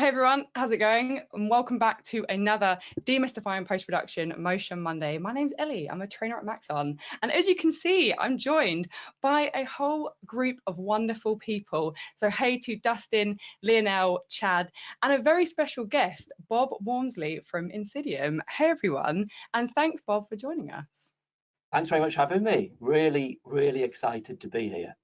Hey everyone, how's it going? And welcome back to another Demystifying Post-Production Motion Monday. My name's Ellie, I'm a trainer at Maxon. And as you can see, I'm joined by a whole group of wonderful people. So hey to Dustin, Lionel, Chad, and a very special guest, Bob Walmsley from INSYDIUM. Hey everyone, and thanks Bob for joining us. Thanks very much for having me. Really excited to be here.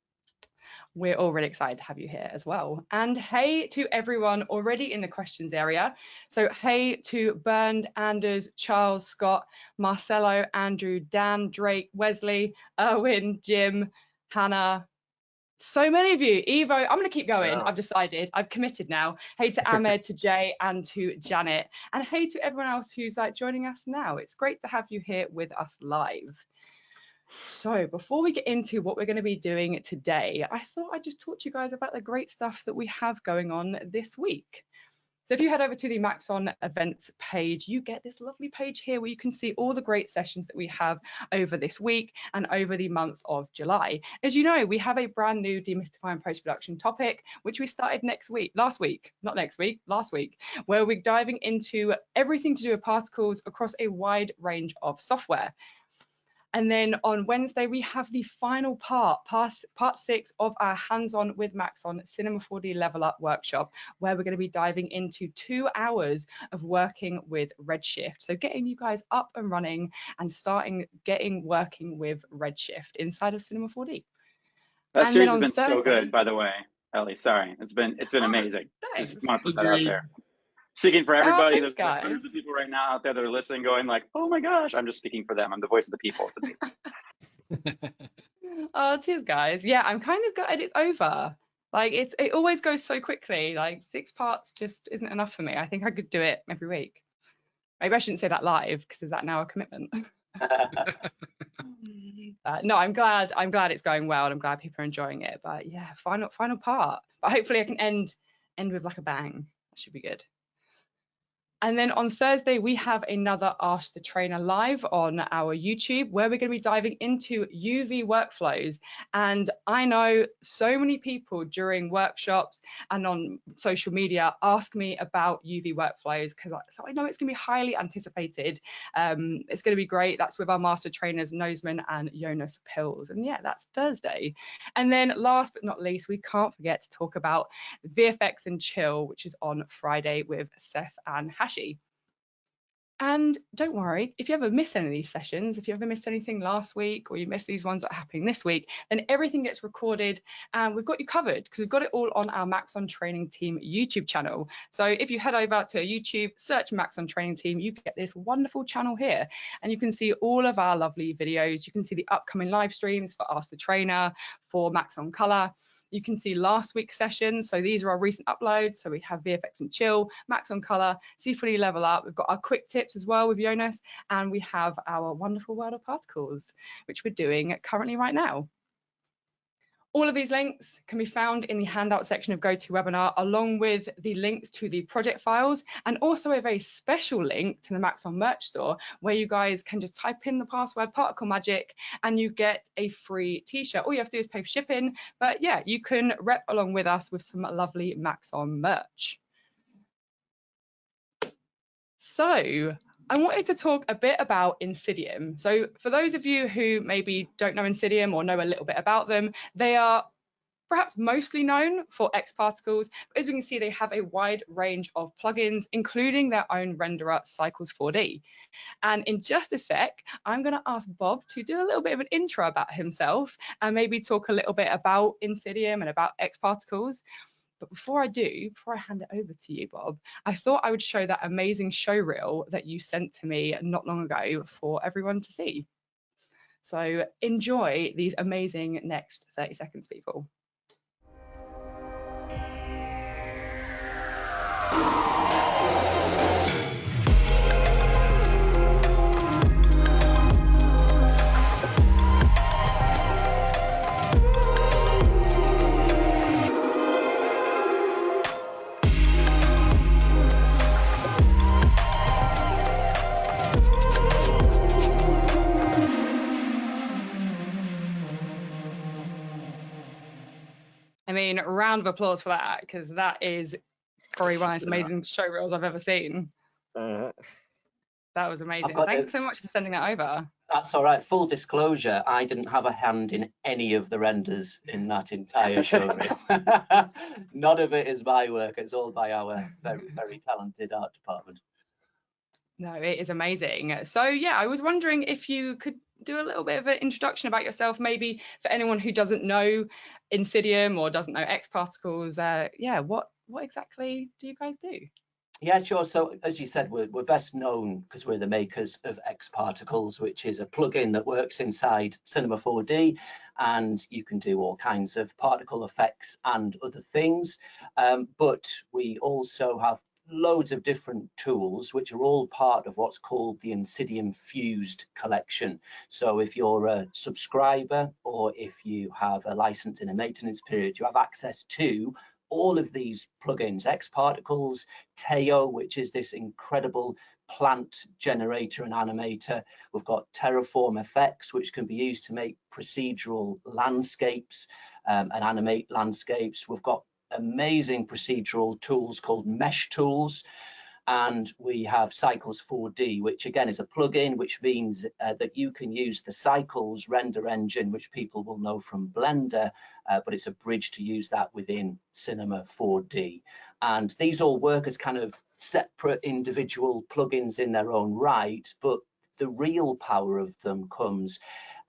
We're all really excited to have you here as well. And hey to everyone already in the questions area. So hey to Bernd, Anders, Charles, Scott, Marcelo, Andrew, Dan, Drake, Wesley, Erwin, Jim, Hannah. So many of you. Evo, I'm going to keep going. I've decided. I've committed now. Hey to Ahmed, to Jay, and to Janet. And hey to everyone else who's joining us now. It's great to have you here with us live. So before we get into what we're going to be doing today, I thought I'd just talk to you guys about the great stuff that we have going on this week. So if you head over to the Maxon events page, you get this lovely page here where you can see all the great sessions that we have over this week and over the month of July. As you know, we have a brand new demystifying post-production topic, which we started last week, where we're diving into everything to do with particles across a wide range of software. And then on Wednesday, we have the final part 6 of our hands-on with Maxon Cinema 4D Level Up workshop, where we're going to be diving into 2 hours of working with Redshift. So getting you guys up and running and working with Redshift inside of Cinema 4D. That series has been so good, by the way, Ellie. Sorry, it's been amazing. Thanks. Just want to put that out there. Speaking for everybody, thanks, there's hundreds of people right now out there that are listening, going like, "Oh my gosh!" I'm just speaking for them. I'm the voice of the people. It's amazing. Oh, cheers, guys. Yeah, I'm kind of gutted it's over. Like it always goes so quickly. Like 6 parts just isn't enough for me. I think I could do it every week. Maybe I shouldn't say that live, because is that now a commitment? No, I'm glad it's going well, and I'm glad people are enjoying it. But yeah, final part. But hopefully I can end with like a bang. That should be good. And then on Thursday, we have another Ask the Trainer live on our YouTube, where we're going to be diving into UV workflows. And I know so many people during workshops and on social media ask me about UV workflows, so I know it's going to be highly anticipated. It's going to be great. That's with our master trainers, Noseman and Jonas Pills. And yeah, that's Thursday. And then last but not least, we can't forget to talk about VFX and Chill, which is on Friday with Seth and Hashi. And don't worry, if you ever miss any of these sessions, if you ever missed anything last week, or you missed these ones that are happening this week, then everything gets recorded and we've got you covered, because we've got it all on our Maxon Training Team YouTube channel. So if you head over to YouTube, search Maxon Training Team, you get this wonderful channel here, and you can see all of our lovely videos. You can see the upcoming live streams for Ask the Trainer, for Maxon Color. You can see last week's sessions. So these are our recent uploads. So we have VFX and Chill, Maxon Color, C4D Level Up. We've got our quick tips as well with Jonas, and we have our wonderful world of particles, which we're doing currently right now. All of these links can be found in the handout section of GoToWebinar, along with the links to the project files, and also a very special link to the Maxon merch store, where you guys can just type in the password Particle Magic and you get a free t-shirt. All you have to do is pay for shipping, but yeah, you can rep along with us with some lovely Maxon merch. So I wanted to talk a bit about INSYDIUM. So for those of you who maybe don't know INSYDIUM or know a little bit about them, they are perhaps mostly known for xParticles, but as we can see, they have a wide range of plugins, including their own renderer, Cycles 4D. And in just a sec, I'm going to ask Bob to do a little bit of an intro about himself and maybe talk a little bit about INSYDIUM and about xParticles. But before I hand it over to you, Bob, I thought I would show that amazing showreel that you sent to me not long ago for everyone to see. So enjoy these amazing next 30 seconds, people. I mean, round of applause for that, because that is Probably one of those amazing show reels I've ever seen. That was amazing. Thanks so much for sending that over. That's all right. Full disclosure, I didn't have a hand in any of the renders in that entire showreel. None of it is my work. It's all by our very, very talented art department. No, it is amazing. So yeah, I was wondering if you could do a little bit of an introduction about yourself, maybe for anyone who doesn't know INSYDIUM or doesn't know xParticles. Yeah, what exactly do you guys do? Yeah, sure. So as you said, we're best known because we're the makers of xParticles, which is a plugin that works inside Cinema 4D, and you can do all kinds of particle effects and other things. But we also have loads of different tools, which are all part of what's called the INSYDIUM Fused collection. So if you're a subscriber or if you have a license in a maintenance period, you have access to all of these plugins: xParticles, Teo, which is this incredible plant generator and animator. We've got Terraform effects, which can be used to make procedural landscapes and animate landscapes. We've got amazing procedural tools called mesh tools. And we have Cycles 4D, which again is a plugin, which means that you can use the Cycles render engine, which people will know from Blender, but it's a bridge to use that within Cinema 4D. And these all work as kind of separate individual plugins in their own right, but the real power of them comes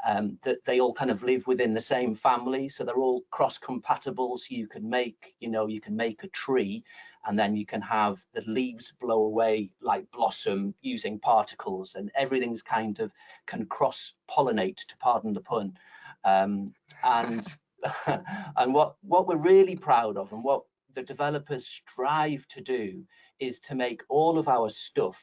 that they all kind of live within the same family, so they're all cross-compatible. So you can make, you can make a tree, and then you can have the leaves blow away like blossom using particles, and everything's kind of can cross-pollinate, to pardon the pun. And and what we're really proud of, and what the developers strive to do, is to make all of our stuff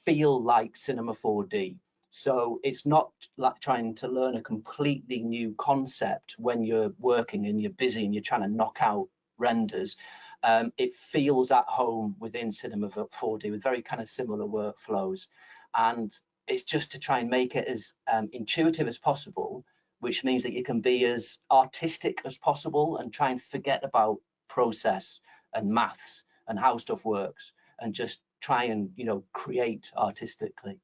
feel like Cinema 4D. So it's not like trying to learn a completely new concept when you're working and you're busy and you're trying to knock out renders. It feels at home within Cinema 4D with very kind of similar workflows. And it's just to try and make it as intuitive as possible, which means that you can be as artistic as possible and try and forget about process and maths and how stuff works, and just try and, create artistically.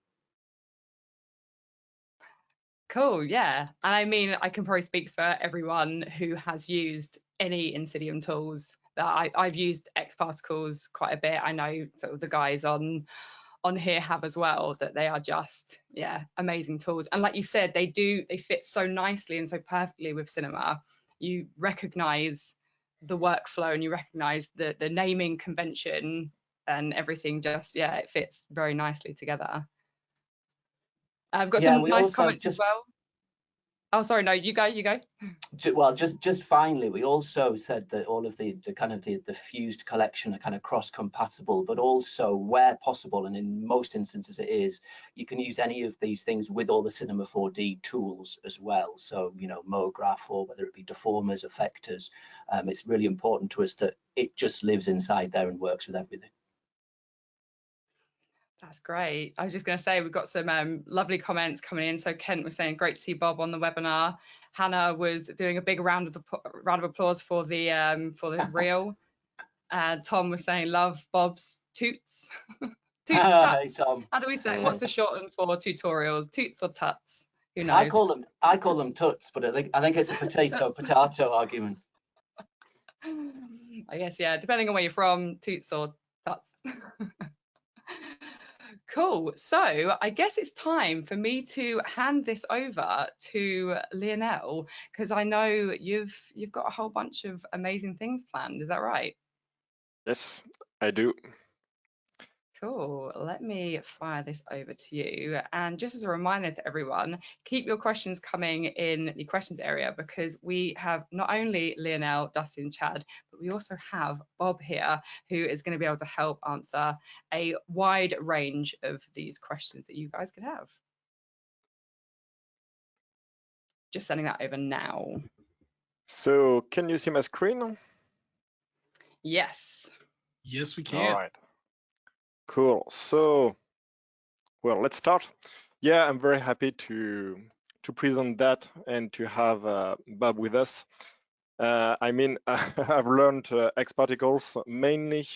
Cool, yeah. And I mean, I can probably speak for everyone who has used any INSYDIUM tools. That I've used xParticles quite a bit. I know sort of the guys on here have as well, that they are just, yeah, amazing tools. And like you said, they fit so nicely and so perfectly with Cinema. You recognize the workflow and you recognize the naming convention and everything. Just, yeah, it fits very nicely together. I've got some nice comments as well. Oh, sorry, no, you go. Well, just finally, we also said that all of the kind of the fused collection are kind of cross-compatible, but also where possible, and in most instances it is, you can use any of these things with all the Cinema 4D tools as well. So, MoGraph, or whether it be deformers, effectors, it's really important to us that it just lives inside there and works with everything. That's great. I was just going to say, we've got some lovely comments coming in. So Kent was saying, great to see Bob on the webinar. Hannah was doing a big round of applause for the reel. Tom was saying, love Bob's toots. Toots, tuts. Hey, Tom. How do we say? What's the shorten for tutorials? Toots or tuts? Who knows? I call them tuts, but I think it's a potato argument. I guess, yeah, depending on where you're from, toots or tuts. Cool. So I guess it's time for me to hand this over to Lionel, because I know you've got a whole bunch of amazing things planned. Is that right? Yes, I do. Cool. Let me fire this over to you. And just as a reminder to everyone, keep your questions coming in the questions area, because we have not only Lionel, Dustin, Chad, but we also have Bob here, who is going to be able to help answer a wide range of these questions that you guys could have. Just sending that over now. So can you see my screen? Yes. Yes, we can. All right. Cool. So, well, let's start. Yeah, I'm very happy to present that and to have Bob with us. I mean, I've learned xParticles mainly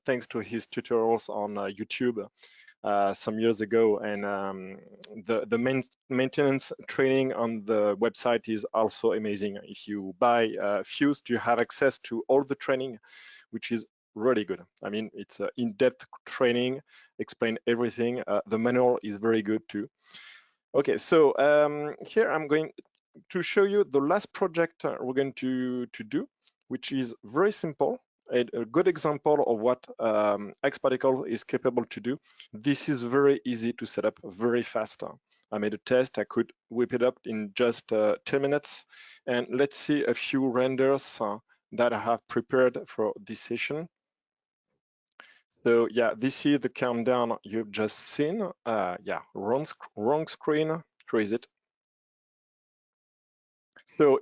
thanks to his tutorials on YouTube some years ago, and the maintenance training on the website is also amazing. If you buy Fused, you have access to all the training, which is really good. I mean, it's in-depth training, explain everything. The manual is very good too. Okay, so here I'm going to show you the last project we're going to do, which is very simple. A good example of what xParticle is capable to do. This is very easy to set up, very fast. I made a test. I could whip it up in just 10 minutes. And let's see a few renders that I have prepared for this session. So yeah, this is the countdown you've just seen. Yeah, wrong screen. Where is it? So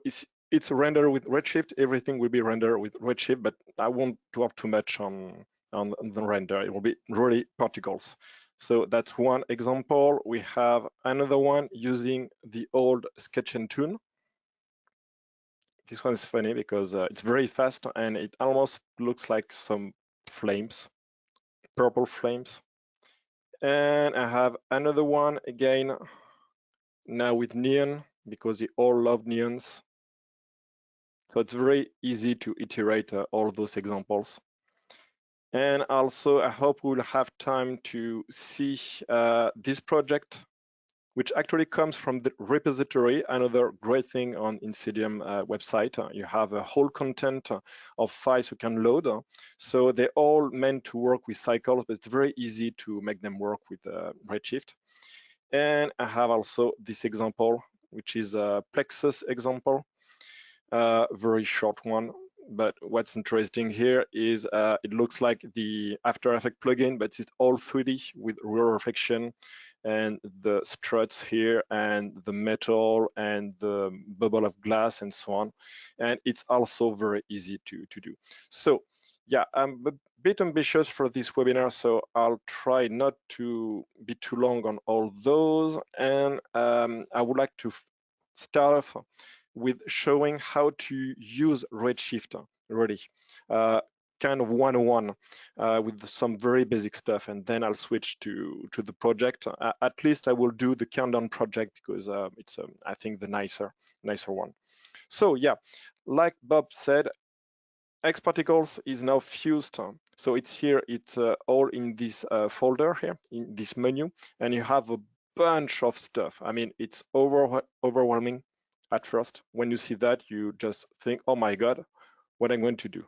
it's rendered with Redshift. Everything will be rendered with Redshift, but I won't dwell too much on the render. It will be really particles. So that's one example. We have another one using the old Sketch and Tune. This one is funny because it's very fast and it almost looks like some flames, purple flames. And I have another one again, now with neon, because they all love neons. So it's very easy to iterate all those examples. And also, I hope we'll have time to see this project, which actually comes from the repository. Another great thing on INSYDIUM website, you have a whole content of files you can load. So they're all meant to work with cycles, but it's very easy to make them work with Redshift. And I have also this example, which is a Plexus example, very short one. But what's interesting here is it looks like the After Effects plugin, but it's all 3D with real reflection and the struts here and the metal and the bubble of glass and so on. And it's also very easy to do. So yeah, I'm a bit ambitious for this webinar, so I'll try not to be too long on all those. And I would like to start off with showing how to use Redshift really, kind of 101 with some very basic stuff, and then I'll switch to the project. At least I will do the countdown project because it's I think the nicer one. So yeah, like Bob said, xParticles is now fused. So it's here, it's all in this folder here, in this menu, and you have a bunch of stuff. I mean, it's overwhelming at first. When you see that, you just think, oh my God, what I'm going to do.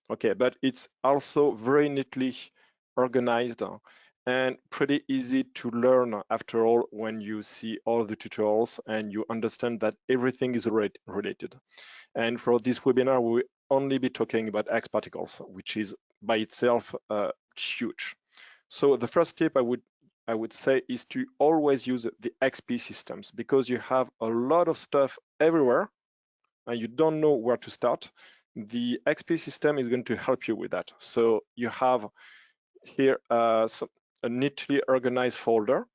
Okay, but it's also very neatly organized and pretty easy to learn after all when you see all the tutorials and you understand that everything is related. And for this webinar, we will only be talking about xParticles, which is by itself huge. So the first tip I would say is to always use the XP systems, because you have a lot of stuff everywhere and you don't know where to start. The XP system is going to help you with that. So you have here a neatly organized folder.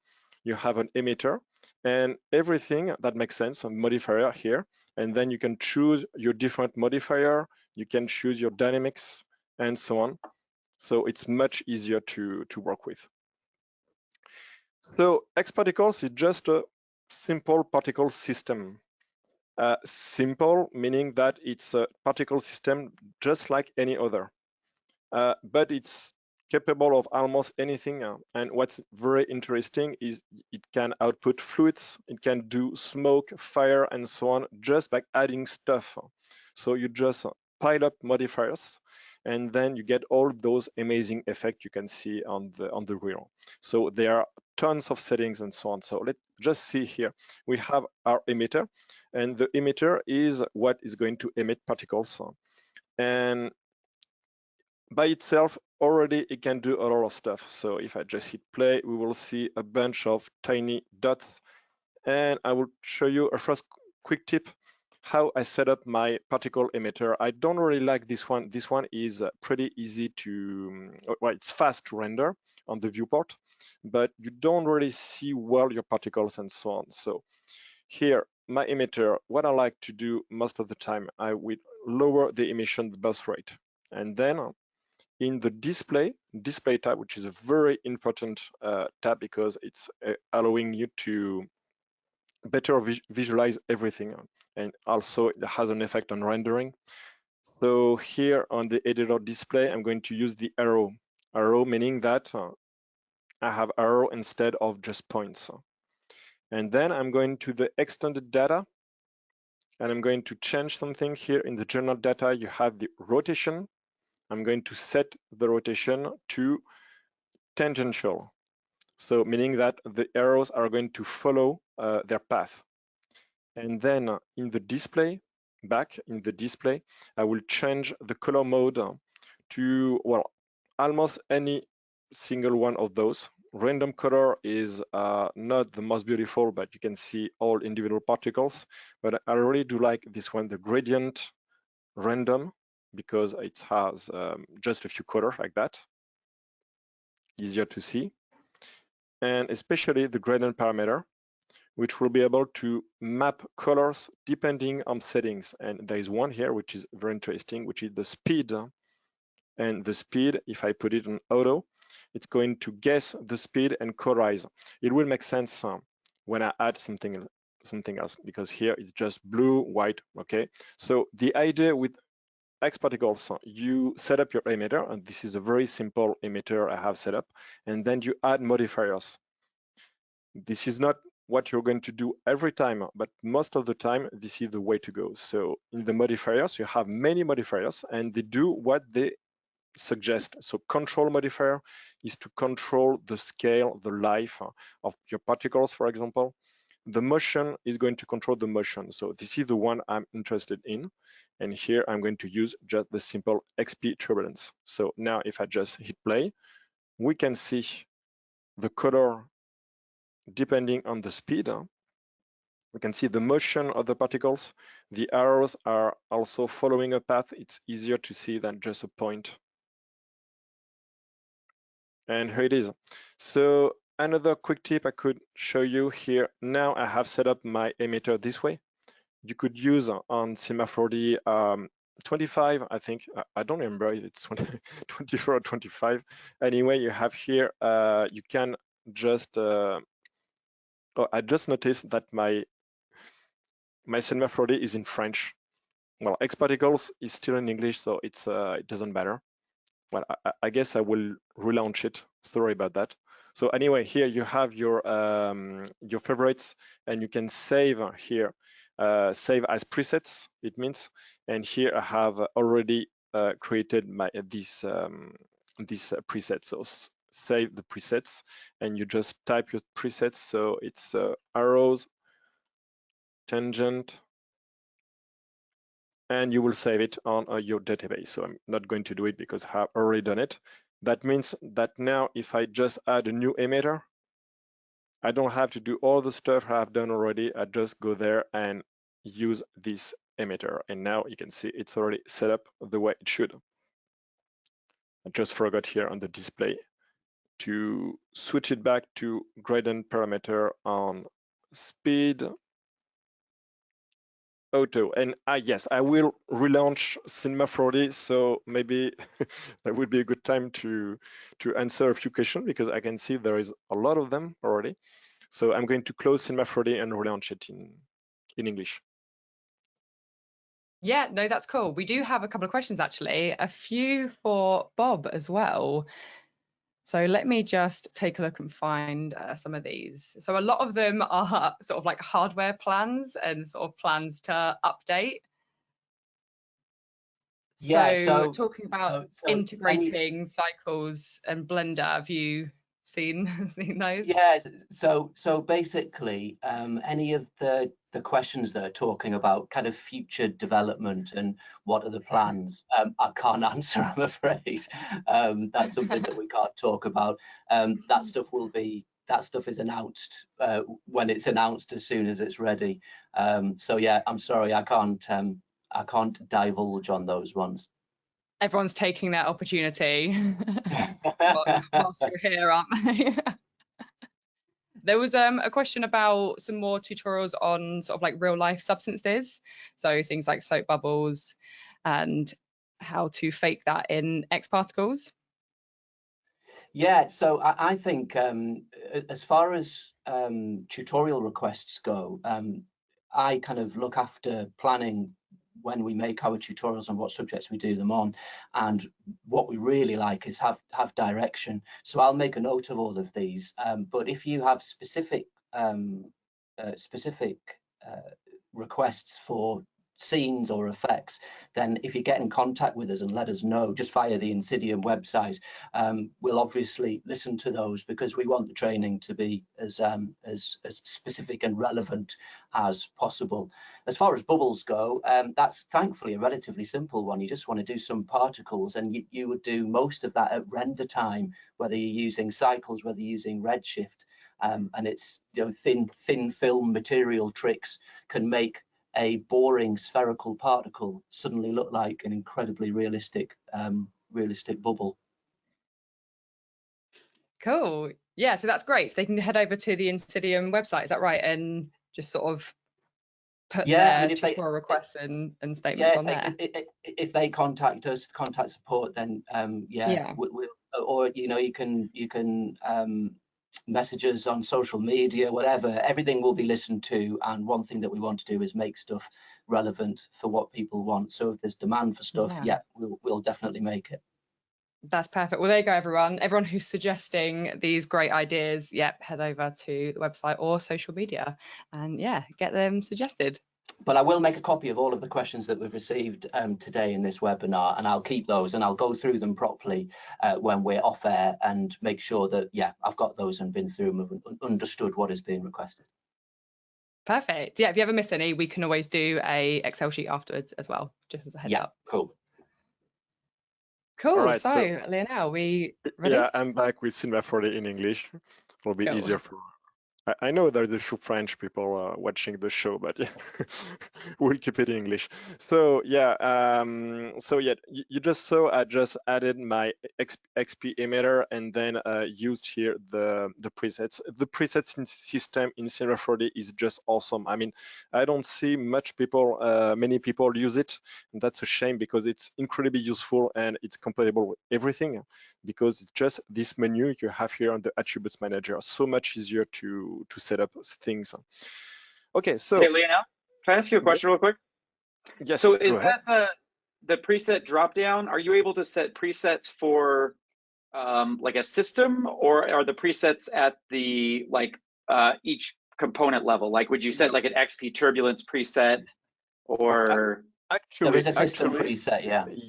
You have an emitter and everything that makes sense, a modifier here. And then you can choose your different modifier. You can choose your dynamics and so on. So it's much easier to work with. So xParticles is just a simple particle system. Simple, meaning that it's a particle system just like any other, but it's capable of almost anything. And what's very interesting is it can output fluids, it can do smoke, fire, and so on, just by adding stuff. So you just pile up modifiers, and then you get all those amazing effects you can see on the reel. So there are tons of settings and so on. So let's just see here. We have our emitter, and the emitter is what is going to emit particles. And by itself, already it can do a lot of stuff. So if I just hit play, we will see a bunch of tiny dots. And I will show you a first quick tip, how I set up my particle emitter. I don't really like this one. This one is pretty easy to, well, it's fast to render on the viewport, but you don't really see well your particles and so on. So here my emitter, what I like to do most of the time, I will lower the emission bus rate. And then in the display tab, which is a very important tab because it's allowing you to better visualize everything. And also it has an effect on rendering. So here on the editor display, I'm going to use the arrow meaning that I have arrow instead of just points. And then I'm going to the extended data, and I'm going to change something here in the general data. You have the rotation. I'm going to set the rotation to tangential. So meaning that the arrows are going to follow their path. And then in the display, back in the display, I will change the color mode to, well, almost any single one of those. Random color is not the most beautiful, but you can see all individual particles. But I really do like this one, the gradient random, because it has just a few colors like that, easier to see. And especially the gradient parameter, which will be able to map colors depending on settings. And there is one here, which is very interesting, which is the speed. And the speed, if I put it on auto, it's going to guess the speed and colorize. It will make sense when I add something else, because here it's just blue, white, okay? So the idea with xParticles, you set up your emitter, and this is a very simple emitter I have set up, and then you add modifiers. This is not what you're going to do every time, but most of the time, this is the way to go. So in the modifiers, you have many modifiers, and they do what they suggest. So control modifier is to control the scale, the life of your particles, for example. The motion is going to control the motion. So this is the one I'm interested in. And here I'm going to use just the simple XP turbulence. So now if I just hit play, we can see the color depending on the speed. We can see the motion of the particles. The arrows are also following a path. It's easier to see than just a point. And here it is. So another quick tip I could show you here. Now I have set up my emitter this way. You could use on Cinema 4D 25, I think. I don't remember if it's 24 or 25. Anyway, you have here, you can just, oh, I just noticed that my Cinema 4D is in French. Well, xParticles is still in English, so it's it doesn't matter. Well, I guess I will relaunch it. Sorry about that. So anyway, here you have your favorites, and you can save here, save as presets, it means. And here I have already created my this preset. So save the presets, and you just type your presets. So it's arrows, tangent, and you will save it on your database. So I'm not going to do it because I have already done it. That means that now if I just add a new emitter, I don't have to do all the stuff I have done already. I just go there and use this emitter. And now you can see it's already set up the way it should. I just forgot here on the display to switch it back to gradient parameter on speed, auto. And yes, I will relaunch Cinema 4D, so maybe that would be a good time to answer a few questions, because I can see there is a lot of them already. So I'm going to close Cinema 4D and relaunch it in English. Yeah, no, that's cool. We do have a couple of questions, actually, a few for Bob as well. So let me just take a look and find some of these. So a lot of them are sort of like hardware plans and sort of plans to update. Yeah, so talking about integrating cycles and Blender, have you seen those? Yeah, so basically, any of the questions that are talking about kind of future development and what are the plans, I can't answer, I'm afraid. That's something that we can't talk about. That stuff is announced when it's announced, as soon as it's ready. So yeah, I'm sorry, I can't divulge on those ones. Everyone's taking that opportunity whilst we're here, aren't they? There was a question about some more tutorials on sort of like real life substances. So things like soap bubbles and how to fake that in xParticles. Yeah, so I think as far as tutorial requests go, I kind of look after planning when we make our tutorials and what subjects we do them on, and what we really like is have direction. So I'll make a note of all of these, but if you have specific requests for scenes or effects, then if you get in contact with us and let us know just via the INSYDIUM website, we'll obviously listen to those, because we want the training to be as specific and relevant as possible. As far as bubbles go, that's thankfully a relatively simple one. You just want to do some particles, and you would do most of that at render time, whether you're using cycles, whether you're using Redshift, and it's, you know, thin film material tricks can make a boring spherical particle suddenly look like an incredibly realistic bubble. Cool. Yeah, so that's great. So they can head over to the INSYDIUM website, is that right? And just sort of put their tutorial requests and statements on there. If they contact us, contact support, then we'll, or you know, you can messages on social media, whatever, everything will be listened to. And one thing that we want to do is make stuff relevant for what people want. So if there's demand for stuff, we'll definitely make it. That's perfect. Well, there you go, everyone. Everyone who's suggesting these great ideas, head over to the website or social media and get them suggested. But I will make a copy of all of the questions that we've received today in this webinar, and I'll keep those and I'll go through them properly when we're off air, and make sure that, I've got those and been through them and understood what is being requested. Perfect. Yeah, if you ever miss any, we can always do a Excel sheet afterwards as well, just as a heads up. Cool. Cool. Right, so Lionel, we ready? Yeah, I'm back with Cinema 4D in English. It'll be easier for. I know there's a few French people watching the show, but we'll keep it in English. So you just saw I just added my XP emitter and then used here the presets. The presets system in Cinema 4D is just awesome. I mean, I don't see many people use it, and that's a shame, because it's incredibly useful and it's compatible with everything, because it's just this menu you have here on the attributes manager. So much easier to set up things. Okay, so hey Lionel, can I ask you a question real quick? Yes. So is that the preset dropdown? Are you able to set presets for like a system, or are the presets at the each component level? Like, would you set like an XP turbulence preset, or? Actually, there is a system preset,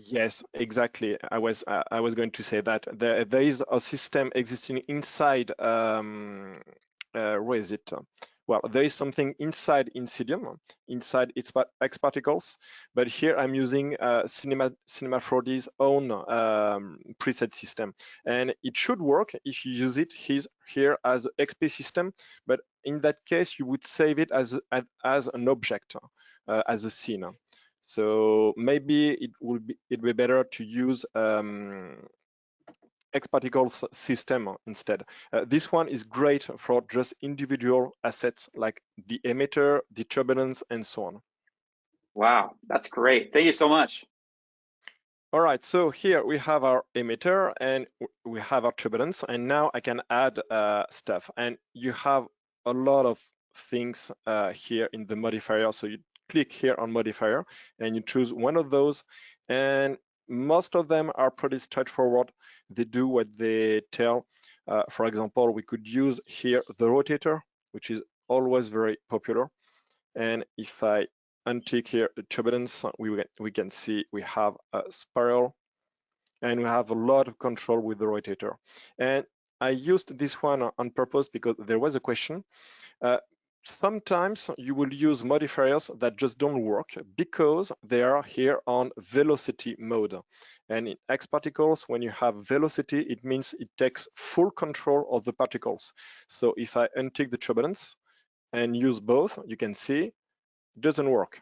Yes, exactly. I was going to say that there is a system existing inside. Where is it? Well, there is something inside INSYDIUM, inside xParticles, but here I'm using Cinema 4D's own preset system, and it should work if you use it here as XP system. But in that case, you would save it as an object, as a scene. So maybe it'd be better to use xParticles system instead. This one is great for just individual assets like the emitter, the turbulence, and so on. Wow, that's great. Thank you so much. All right, so here we have our emitter and we have our turbulence, and now I can add stuff. And you have a lot of things here in the modifier. So you click here on modifier and you choose one of those, and most of them are pretty straightforward. They do what they tell. For example, we could use here the rotator, which is always very popular. And if I untick here the turbulence, we can see we have a spiral, and we have a lot of control with the rotator. And I used this one on purpose because there was a question. Sometimes you will use modifiers that just don't work because they are here on velocity mode. And in xParticles, when you have velocity, it means it takes full control of the particles. So if I untick the turbulence and use both, you can see it doesn't work.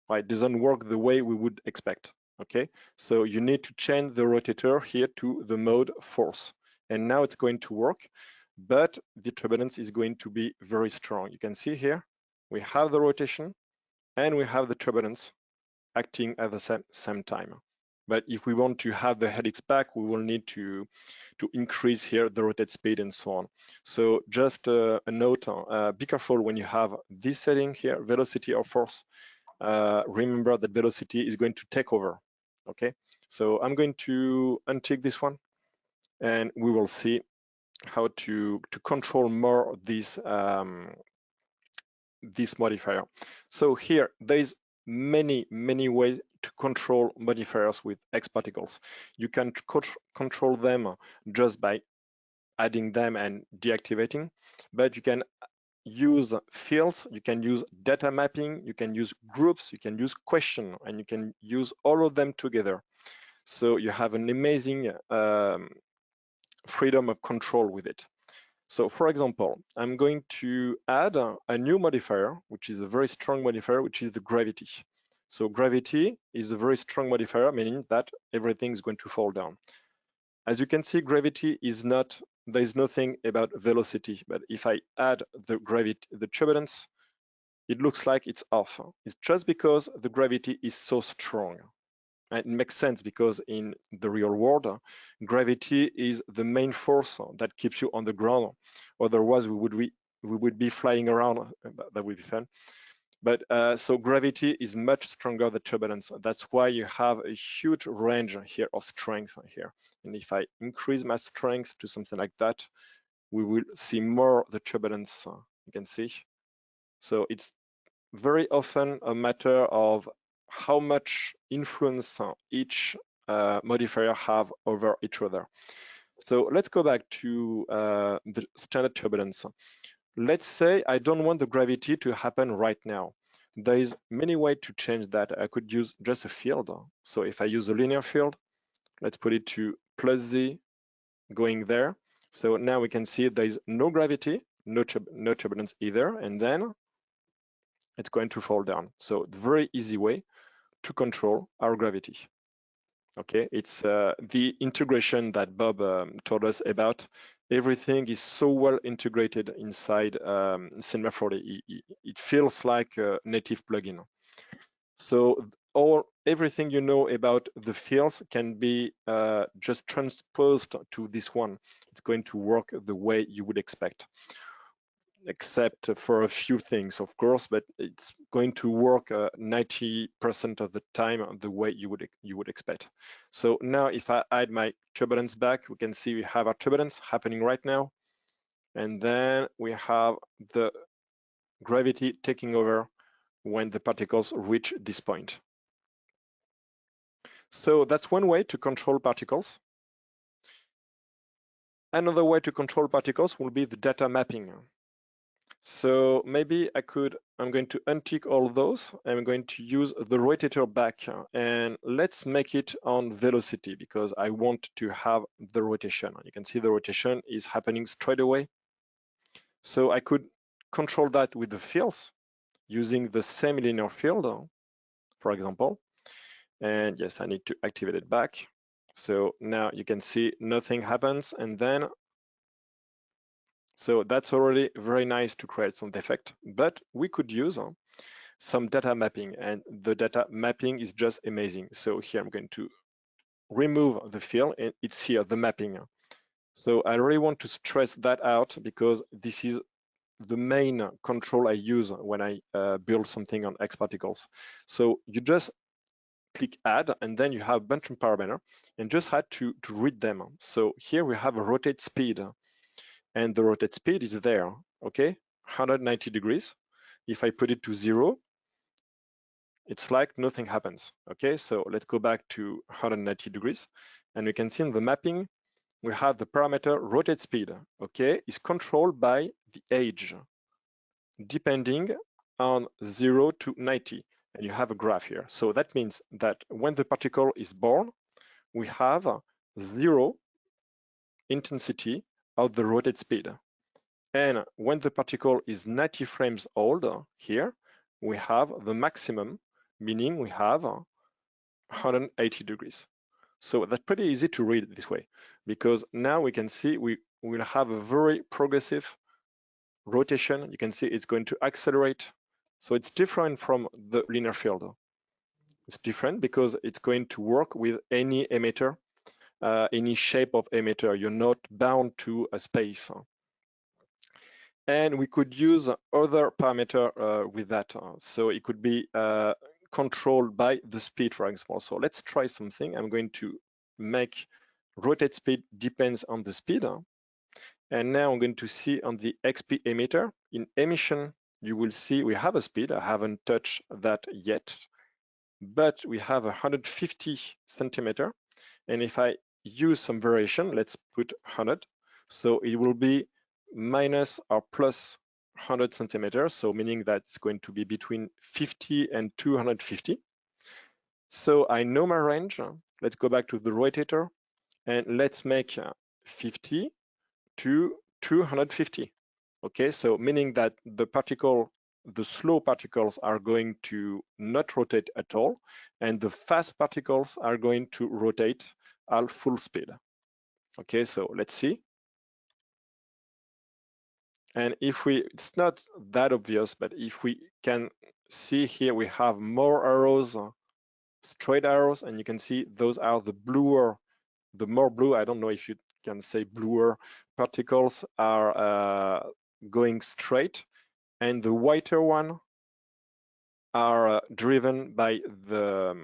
Right? It doesn't work the way we would expect. Okay, so you need to change the rotator here to the mode force, and now it's going to work. but the turbulence is going to be very strong. You can see here, we have the rotation and we have the turbulence acting at the same time. But if we want to have the helix back, we will need to increase here the rotate speed and so on. So just a note, be careful when you have this setting here, velocity or force. Remember that velocity is going to take over, okay? So I'm going to untick this one and we will see how to control more this this modifier. So here, there's many ways to control modifiers with xParticles. You can control them just by adding them and deactivating, but you can use fields, you can use data mapping, you can use groups, you can use question, and you can use all of them together. So you have an amazing freedom of control with it. So for example, I'm going to add a new modifier, which is a very strong modifier, which is the gravity. So gravity is a very strong modifier, meaning that everything is going to fall down. As you can see, gravity is not, there's nothing about velocity, but if I add the gravity, the turbulence, it looks like it's off. It's just because the gravity is so strong. It makes sense because in the real world, gravity is the main force that keeps you on the ground. Otherwise, we would be flying around. That would be fun. But so gravity is much stronger than turbulence. That's why you have a huge range here of strength here. And if I increase my strength to something like that, we will see more the turbulence, you can see. So it's very often a matter of how much influence each modifier have over each other. So let's go back to the standard turbulence. Let's say I don't want the gravity to happen right now. There is many ways to change that. I could use just a field. So if I use a linear field, let's put it to +z going there. So now we can see there is no gravity, no turbulence either, and then it's going to fall down. So the very easy way to control our gravity. Okay, it's the integration that Bob told us about. Everything is so well integrated inside Cinema 4D. It feels like a native plugin. So everything you know about the fields can be just transposed to this one. It's going to work the way you would expect, except for a few things, of course, but it's going to work 90% of the time the way you would expect. So now if I add my turbulence back, we can see we have our turbulence happening right now. And then we have the gravity taking over when the particles reach this point. So that's one way to control particles. Another way to control particles will be the data mapping. So maybe I'm going to untick all those. I'm going to use the rotator back and let's make it on velocity because I want to have the rotation. You can see the rotation is happening straight away. So I could control that with the fields using the same linear field, for example. And yes, I need to activate it back. So now you can see nothing happens and then so that's already very nice to create some defect, but we could use some data mapping and the data mapping is just amazing. So here I'm going to remove the field and it's here, the mapping. So I really want to stress that out because this is the main control I use when I build something on xParticles. So you just click add and then you have a bunch of parameters and just had to read them. So here we have a rotate speed. And the rotate speed is there, okay? 190 degrees. If I put it to 0, it's like nothing happens, okay? So let's go back to 190 degrees. And we can see in the mapping, we have the parameter rotate speed, okay? Is controlled by the age, depending on 0 to 90. And you have a graph here. So that means that when the particle is born, we have 0 intensity of the rotate speed. And when the particle is 90 frames old, here we have the maximum, meaning we have 180 degrees. So that's pretty easy to read this way, because now we can see we we'll have a very progressive rotation. You can see it's going to accelerate. So it's different from the linear field. It's different because it's going to work with any emitter, any shape of emitter. You're not bound to a space. And we could use other parameter with that. So it could be controlled by the speed, for example. So let's try something. I'm going to make rotate speed depends on the speed. And now I'm going to see on the XP emitter, in emission, you will see we have a speed. I haven't touched that yet, but we have 150 centimeter. And if I use some variation, let's put 100. So it will be minus or plus 100 centimeters. So meaning that it's going to be between 50 and 250. So I know my range. Let's go back to the rotator and let's make 50 to 250. Okay, so meaning that the slow particles are going to not rotate at all, and the fast particles are going to rotate at full speed. Okay, so let's see. And if it's not that obvious, but if we can see here, we have more arrows, straight arrows, and you can see those are the more blue, I don't know if you can say bluer particles are going straight, and the whiter one are driven by the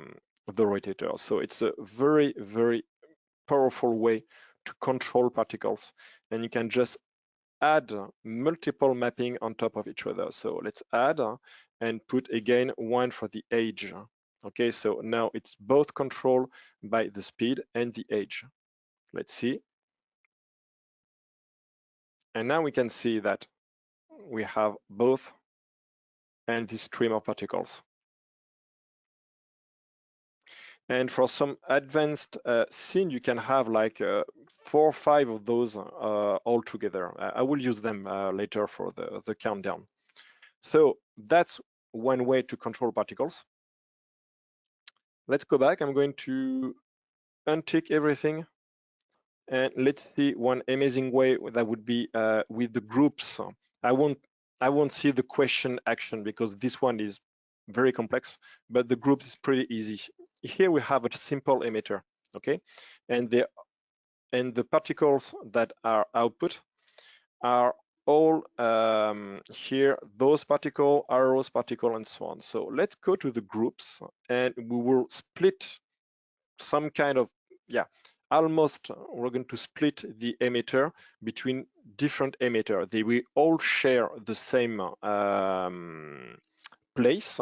rotator. So it's a very, very powerful way to control particles, and you can just add multiple mapping on top of each other. So let's add and put again one for the age. Okay, so now it's both controlled by the speed and the age. Let's see. And now we can see that we have both and this stream of particles. And for some advanced scene, you can have like 4 or 5 of those all together. I will use them later for the countdown. So that's one way to control particles. Let's go back. I'm going to untick everything. And let's see one amazing way that would be with the groups. I won't see the question action because this one is very complex, but the groups is pretty easy. Here we have a simple emitter, okay? And the particles that are output are all here, those particle, arrows particle, and so on. So let's go to the groups and we will split some kind of, almost we're going to split the emitter between different emitter. They will all share the same place,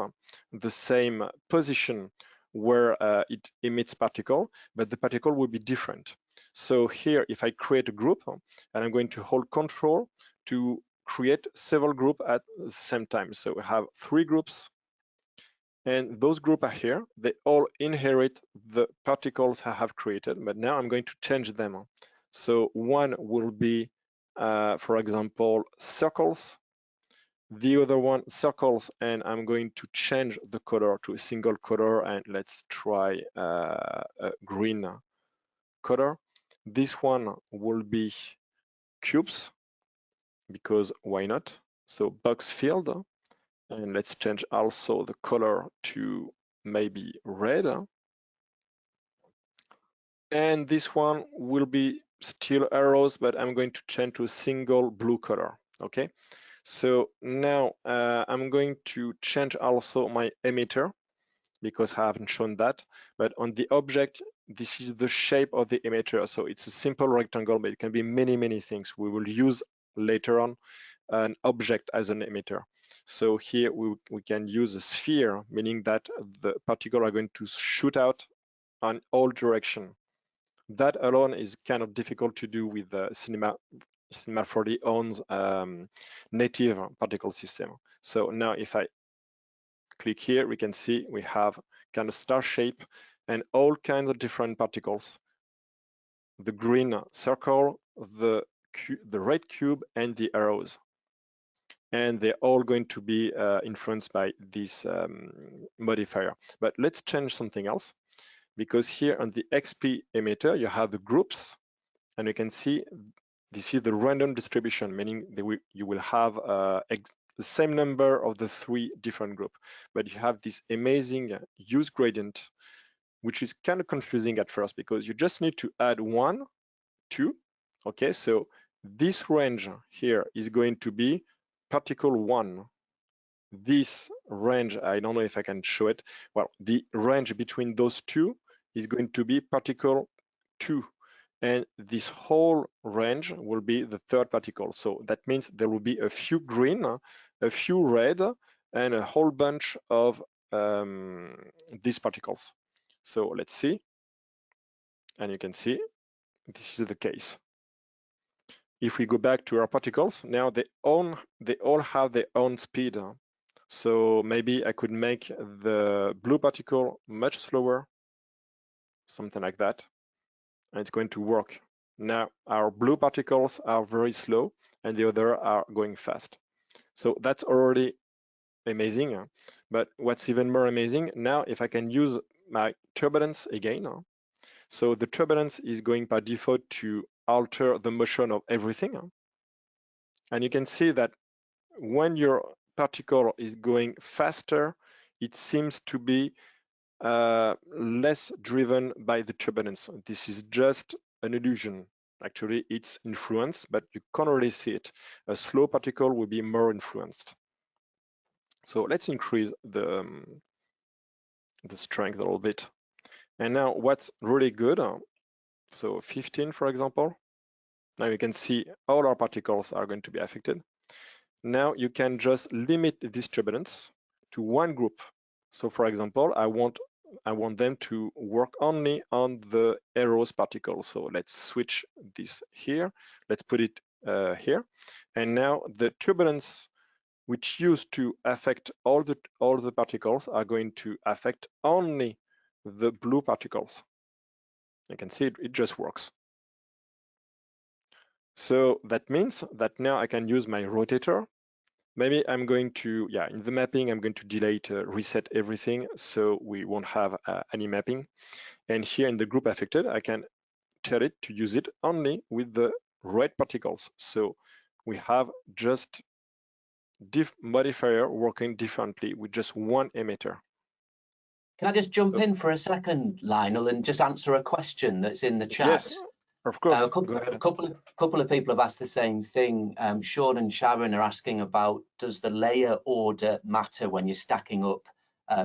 the same position where it emits particle, but the particle will be different. So here, if I create a group, and I'm going to hold Control to create several groups at the same time. So we have 3 groups, and those groups are here. They all inherit the particles I have created, but now I'm going to change them. So one will be, for example, circles. The other one, circles, and I'm going to change the color to a single color, and let's try a green color. This one will be cubes, because why not? So box field, and let's change also the color to maybe red. And this one will be still arrows, but I'm going to change to a single blue color, okay? So now I'm going to change also my emitter because I haven't shown that, but on the object, this is the shape of the emitter. So it's a simple rectangle, but it can be many, many things. We will use later on an object as an emitter. So here we can use a sphere, meaning that the particles are going to shoot out on all directions. That alone is kind of difficult to do with Cinema 4D owns native particle system. So now if I click here, we can see we have kind of star shape and all kinds of different particles. The green circle, the red cube, and the arrows. And they're all going to be influenced by this modifier. But let's change something else, because here on the XP emitter, you have the groups, and you can see This is the random distribution, meaning you will have the same number of the 3 different groups, but you have this amazing use gradient, which is kind of confusing at first because you just need to add 1, 2. Okay, so this range here is going to be particle 1. This range, I don't know if I can show it. Well, the range between those 2 is going to be particle 2. And this whole range will be the 3rd particle. So that means there will be a few green, a few red, and a whole bunch of these particles. So let's see. And you can see this is the case. If we go back to our particles, now they all have their own speed. So maybe I could make the blue particle much slower, something like that, and it's going to work. Now our blue particles are very slow and the other are going fast. So that's already amazing. But what's even more amazing now, if I can use my turbulence again. So the turbulence is going by default to alter the motion of everything. And you can see that when your particle is going faster, it seems to be less driven by the turbulence. This is just an illusion. Actually, it's influenced, but you can't really see it. A slow particle will be more influenced. So let's increase the strength a little bit. And now what's really good, so 15, for example, now you can see all our particles are going to be affected. Now you can just limit this turbulence to one group. So for example, I want them to work only on the arrows particle. So let's switch this here. Let's put it here. And now the turbulence which used to affect all the particles are going to affect only the blue particles. You can see it just works. So that means that now I can use my rotator. Maybe I'm going to, in the mapping, I'm going to delete, reset everything so we won't have any mapping. And here in the group affected, I can tell it to use it only with the red particles. So we have just modifier working differently with just one emitter. Can I just jump in for a second, Lionel, and just answer a question that's in the chat? Yes, of course. A couple of people have asked the same thing. Sean and Sharon are asking about, does the layer order matter when you're stacking up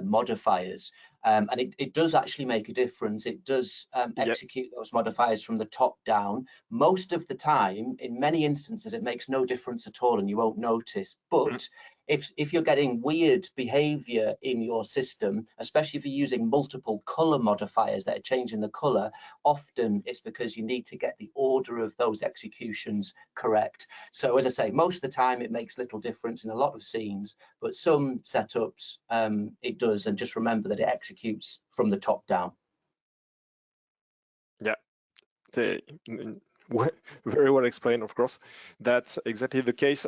modifiers? And it does actually make a difference. It does execute those modifiers from the top down. Most of the time, in many instances, it makes no difference at all and you won't notice. But if you're getting weird behavior in your system, especially if you're using multiple color modifiers that are changing the color, often it's because you need to get the order of those executions correct. So as I say, most of the time it makes little difference in a lot of scenes, but some setups it does. And just remember that it executes from the top down. Yeah. Very well explained, of course. That's exactly the case.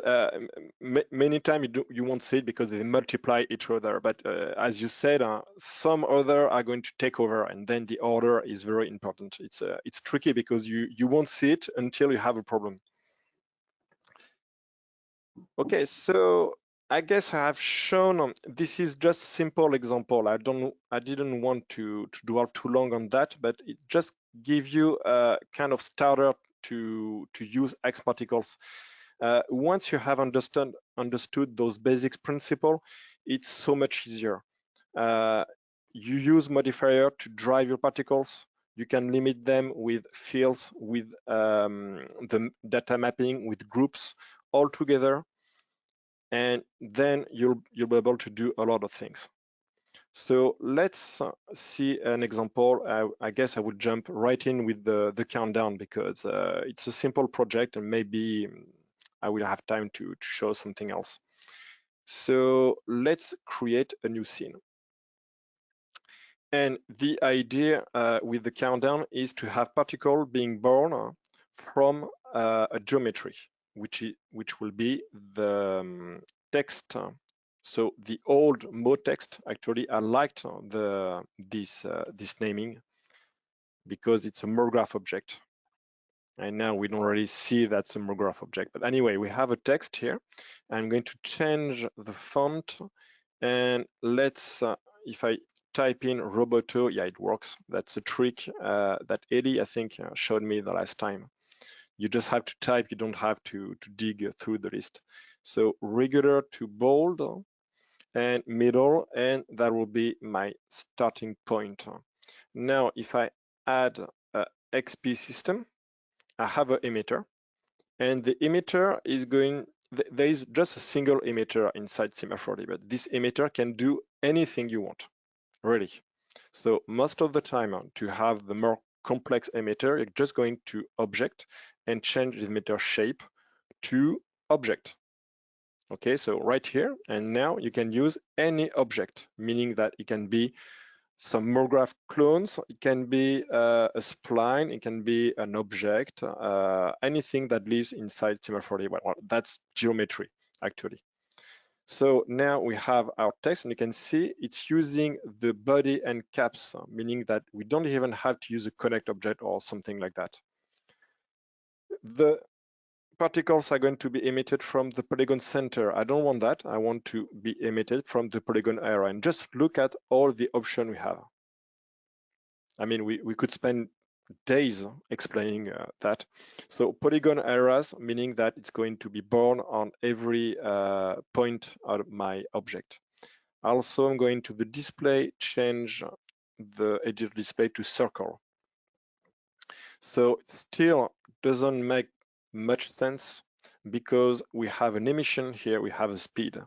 Many times you won't see it because they multiply each other. But as you said, some other are going to take over, and then the order is very important. It's tricky because you won't see it until you have a problem. Okay, so I guess I have shown. This is just a simple example. I didn't want to dwell too long on that, but it just gives you a kind of starter to use xParticles. Once you have understood those basic principles, it's so much easier. You use modifier to drive your particles. You can limit them with fields, with the data mapping, with groups all together, and then you'll be able to do a lot of things. So let's see an example. I guess I would jump right in with the countdown because it's a simple project and maybe I will have time to show something else. So let's create a new scene. And the idea with the countdown is to have particle being born from a geometry, which will be the text. So the old mode text, actually, I liked this naming because it's a morph object. And now we don't really see that Summery object. But anyway, we have a text here. I'm going to change the font. And let's, if I type in Roboto, yeah, it works. That's a trick that Eddie, I think, showed me the last time. You just have to type, you don't have to dig through the list. So regular to bold and middle, and that will be my starting point. Now, if I add a XP system, I have an emitter, and the emitter is going, there is just a single emitter inside Summery, but this emitter can do anything you want, really. So most of the time, to have the more complex emitter, you're just going to object and change the emitter shape to object. Okay, so right here, and now you can use any object, meaning that it can be some morph clones, it can be a spline, it can be an object, anything that lives inside Summery. Well, that's geometry, actually. So now we have our text, and you can see it's using the body and caps, meaning that we don't even have to use a connect object or something like that. The particles are going to be emitted from the polygon center. I don't want that. I want to be emitted from the polygon area. And just look at all the options we have. I mean, we could spend days explaining that. So polygon areas, meaning that it's going to be born on every point of my object. Also, I'm going to the display, change the edge display to circle. So it still doesn't make much sense because we have an emission here, we have a speed.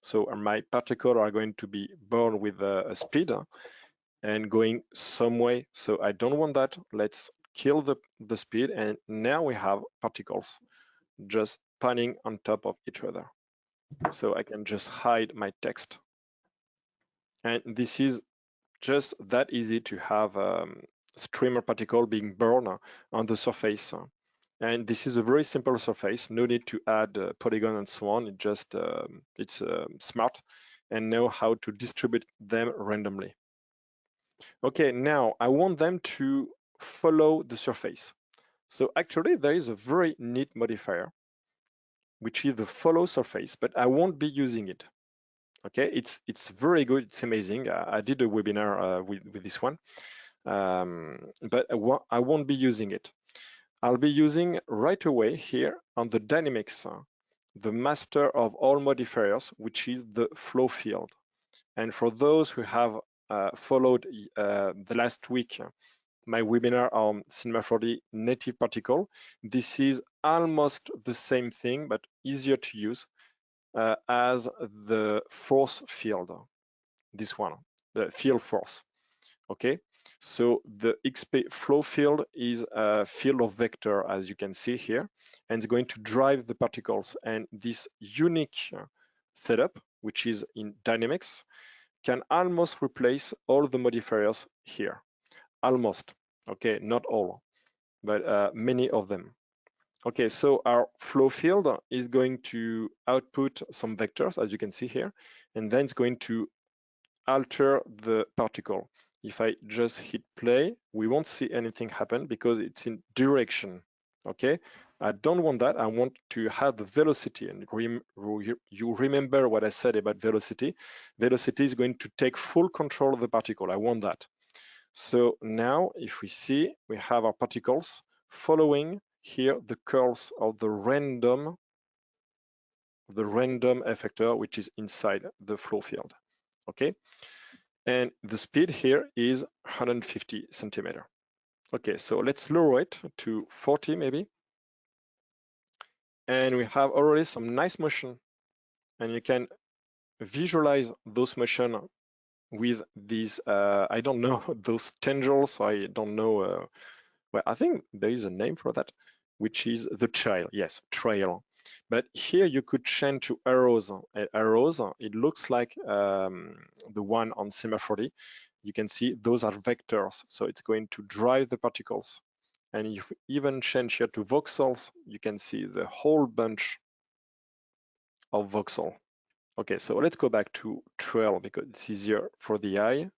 So my particles are going to be born with a speed and going some way. So I don't want that. Let's kill the speed. And now we have particles just panning on top of each other. So I can just hide my text. And this is just that easy to have streamer particle being born on the surface. And this is a very simple surface, no need to add polygon and so on. It just it's smart and know how to distribute them randomly. Okay, now I want them to follow the surface. So actually there is a very neat modifier, which is the follow surface, but I won't be using it. Okay, it's very good, it's amazing. I did a webinar with this one, but I won't be using it. I'll be using right away here on the dynamics, the master of all modifiers, which is the xpFlowField. And for those who have followed the last week, my webinar on Summery native particle, this is almost the same thing, but easier to use as the force field, this one, the field force. Okay, so the xpFlowField is a field of vector, as you can see here, and it's going to drive the particles. And this unique setup, which is in dynamics, can almost replace all the modifiers here. Almost, okay, not all, but many of them. Okay, so our xpFlowField is going to output some vectors, as you can see here, and then it's going to alter the particle. If I just hit play, we won't see anything happen because it's in direction, okay? I don't want that, I want to have the velocity. And you remember what I said about velocity. Velocity is going to take full control of the particle, I want that. So now if we see, we have our particles following here the curls of the random effector, which is inside the xpFlowField, okay? And the speed here is 150 centimeter. Okay, so let's lower it to 40 maybe. And we have already some nice motion. And you can visualize those motion with these, I don't know, those tendrils, I don't know, well, I think there is a name for that, which is the trail, yes, trail. But here you could change to arrows. Arrows, it looks like the one on Summery. You can see those are vectors, so it's going to drive the particles. And if you even change here to voxels, you can see the whole bunch of voxel. Okay, so let's go back to trail because it's easier for the eye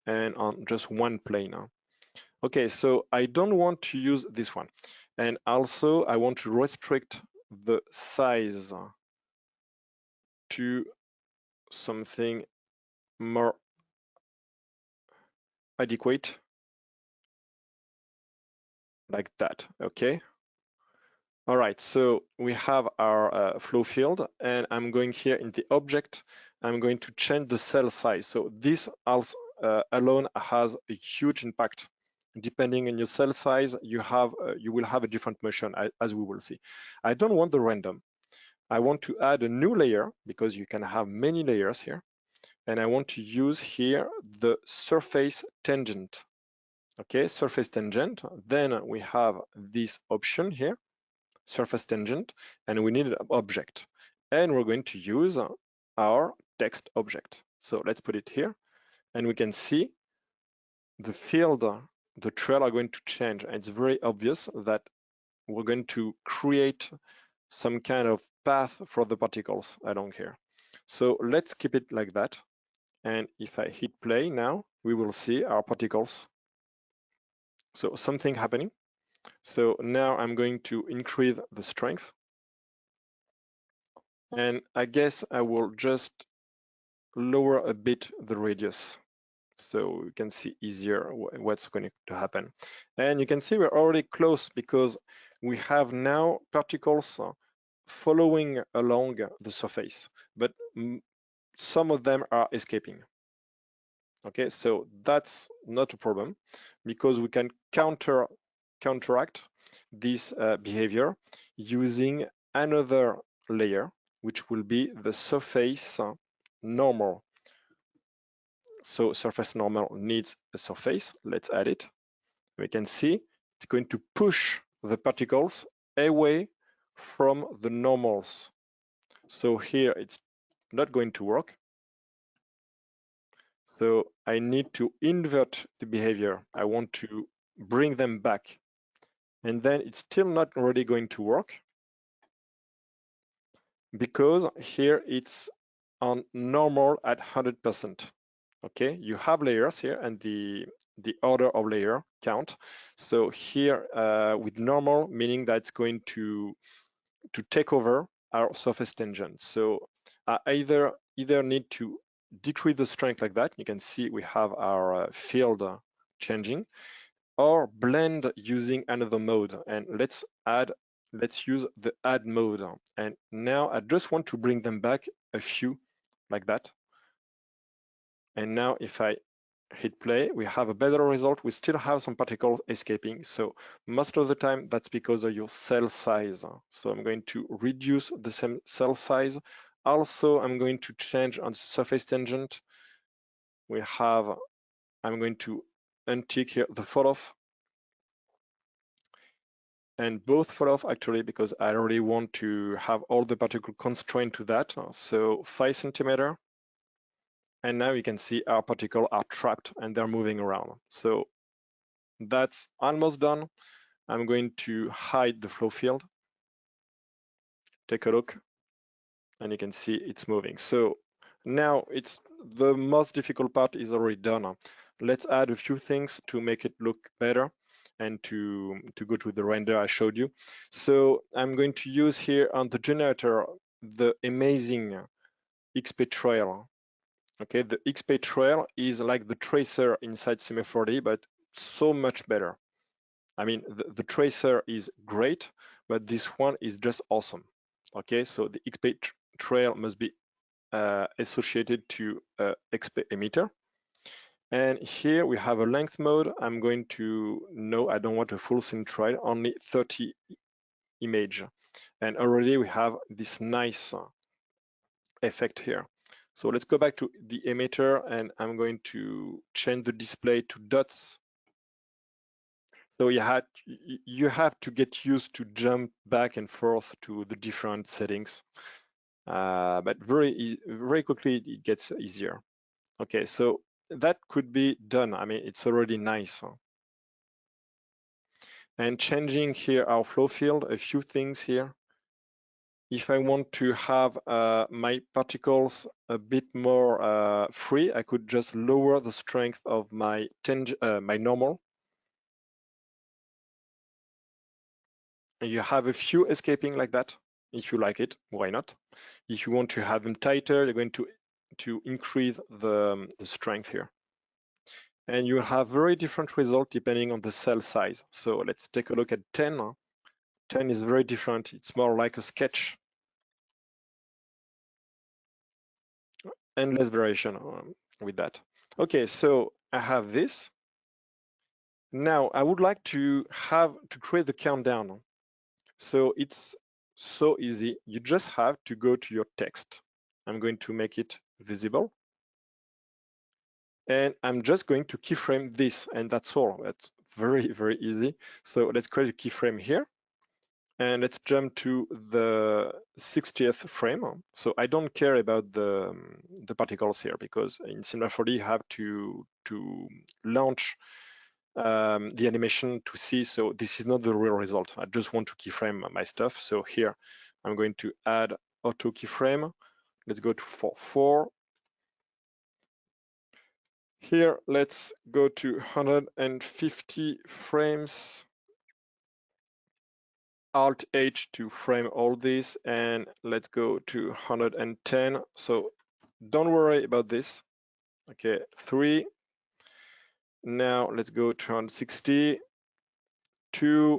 and on just one plane. Okay, so I don't want to use this one. And also I want to restrict the size to something more adequate, like that, okay? All right, so we have our flow field, and I'm going here in the object. I'm going to change the cell size. So this also alone has a huge impact. Depending on your cell size, you will have a different motion, as we will see. I don't want the random. I want to add a new layer because you can have many layers here, and I want to use here the surface tangent. Okay, surface tangent. Then we have this option here, surface tangent, and we need an object. And we're going to use our text object. So let's put it here, and we can see the field, the trail are going to change. And it's very obvious that we're going to create some kind of path for the particles along here. So let's keep it like that. And if I hit play now, we will see our particles. So something happening. So now I'm going to increase the strength. And I guess I will just lower a bit the radius so you can see easier what's going to happen. And you can see we're already close because we have now particles following along the surface, but some of them are escaping. Okay, so that's not a problem because we can counteract this behavior using another layer, which will be the surface normal. So surface normal needs a surface. Let's add it. We can see it's going to push the particles away from the normals. So here it's not going to work. So I need to invert the behavior. I want to bring them back. And then it's still not really going to work because here it's on normal at 100%. Okay, you have layers here and the order of layer count. So here with normal, meaning that it's going to take over our surface tangent. So I either need to decrease the strength like that. You can see we have our field changing, or blend using another mode. And let's use the add mode. And now I just want to bring them back a few like that. And now if I hit play, we have a better result. We still have some particles escaping. So most of the time that's because of your cell size. So I'm going to reduce the same cell size. Also, I'm going to change on surface tangent. I'm going to untick here the fall off. And both fall off actually, because I really want to have all the particle constrained to that. So 5 centimeter. And now you can see our particles are trapped and they're moving around. So that's almost done. I'm going to hide the flow field. Take a look, and you can see it's moving. So now it's the most difficult part is already done. Let's add a few things to make it look better and to go to the render I showed you. So I'm going to use here on the generator the amazing xpTrail. Okay, the xpTrail is like the tracer inside Summery 4D, but so much better. I mean, the tracer is great, but this one is just awesome. Okay, so the xpTrail must be associated to xpEmitter. And here we have a length mode. I'm going to, no, I don't want a full scene trail, only 30 image. And already we have this nice effect here. So let's go back to the emitter, and I'm going to change the display to dots. So you have to get used to jump back and forth to the different settings, but very quickly it gets easier. Okay, so that could be done. I mean, it's already nice. And changing here our flow field, a few things here. If I want to have my particles a bit more free, I could just lower the strength of my normal. and you have a few escaping like that. If you like it, why not? If you want to have them tighter, you're going to increase the strength here. And you have very different results depending on the cell size. So let's take a look at 10. 10 is very different. It's more like a sketch. Endless variation with that. Okay, so I have this. Now I would like to create the countdown. So it's so easy. You just have to go to your text. I'm going to make it visible. And I'm just going to keyframe this, and that's all. That's very, very easy. So let's create a keyframe here. And let's jump to the 60th frame. So I don't care about the particles here, because in Cinema 4D you have to launch the animation to see. So this is not the real result. I just want to keyframe my stuff. So here I'm going to add auto keyframe. Let's go to 4. Here, let's go to 150 frames. Alt-H to frame all this, and let's go to 110. So don't worry about this. Okay, 3. Now let's go to 160, 2,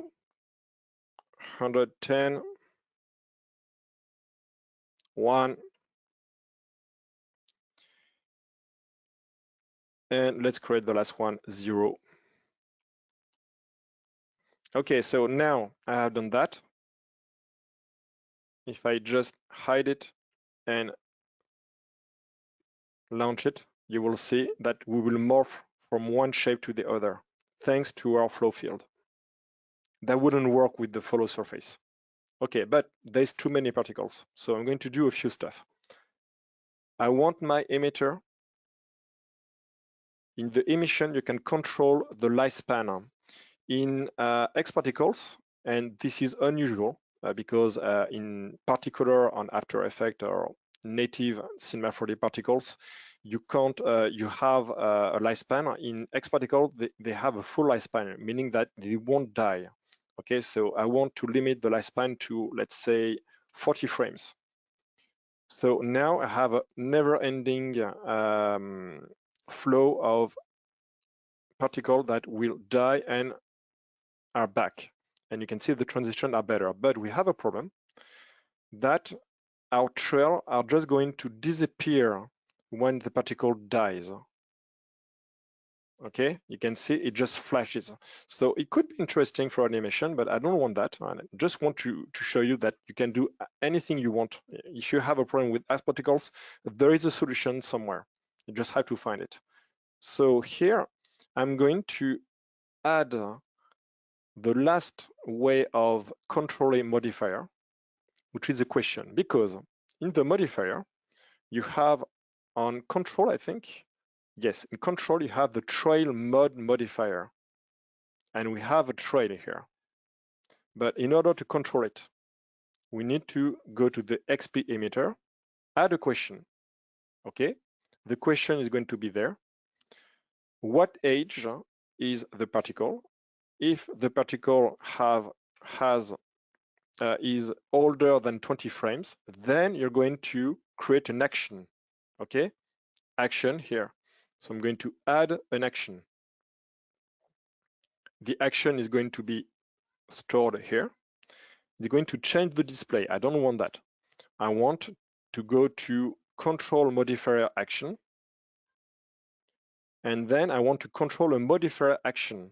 110, 1, and let's create the last one, 0. Okay, so now I have done that. If I just hide it and launch it, you will see that we will morph from one shape to the other, thanks to our flow field. That wouldn't work with the follow surface. Okay, but there's too many particles, so I'm going to do a few stuff. I want my emitter. In the emission, you can control the lifespan. In xParticles, and this is unusual because in particular on After Effects or native Cinema 4D particles, you can't, you have a lifespan. In xParticles, they have a full lifespan, meaning that they won't die. Okay, so I want to limit the lifespan to, let's say, 40 frames. So now I have a never-ending flow of particles that will die and are back. And you can see the transition are better, but we have a problem that our trail are just going to disappear when the particle dies. Okay, you can see it just flashes. So it could be interesting for animation, but I don't want that. I just want to show you that you can do anything you want. If you have a problem with xParticles, there is a solution somewhere. You just have to find it. So here, I'm going to add the last way of controlling modifier, which is a question, because in the modifier, you have on control, I think, yes, in control, you have the trail mode modifier, and we have a trail here. But in order to control it, we need to go to the XP emitter, add a question, okay? The question is going to be there. What age is the particle? If the particle is older than 20 frames, then you're going to create an action, okay? Action here. So I'm going to add an action. The action is going to be stored here. It's going to change the display. I don't want that. I want to go to control modifier action. And then I want to control a modifier action.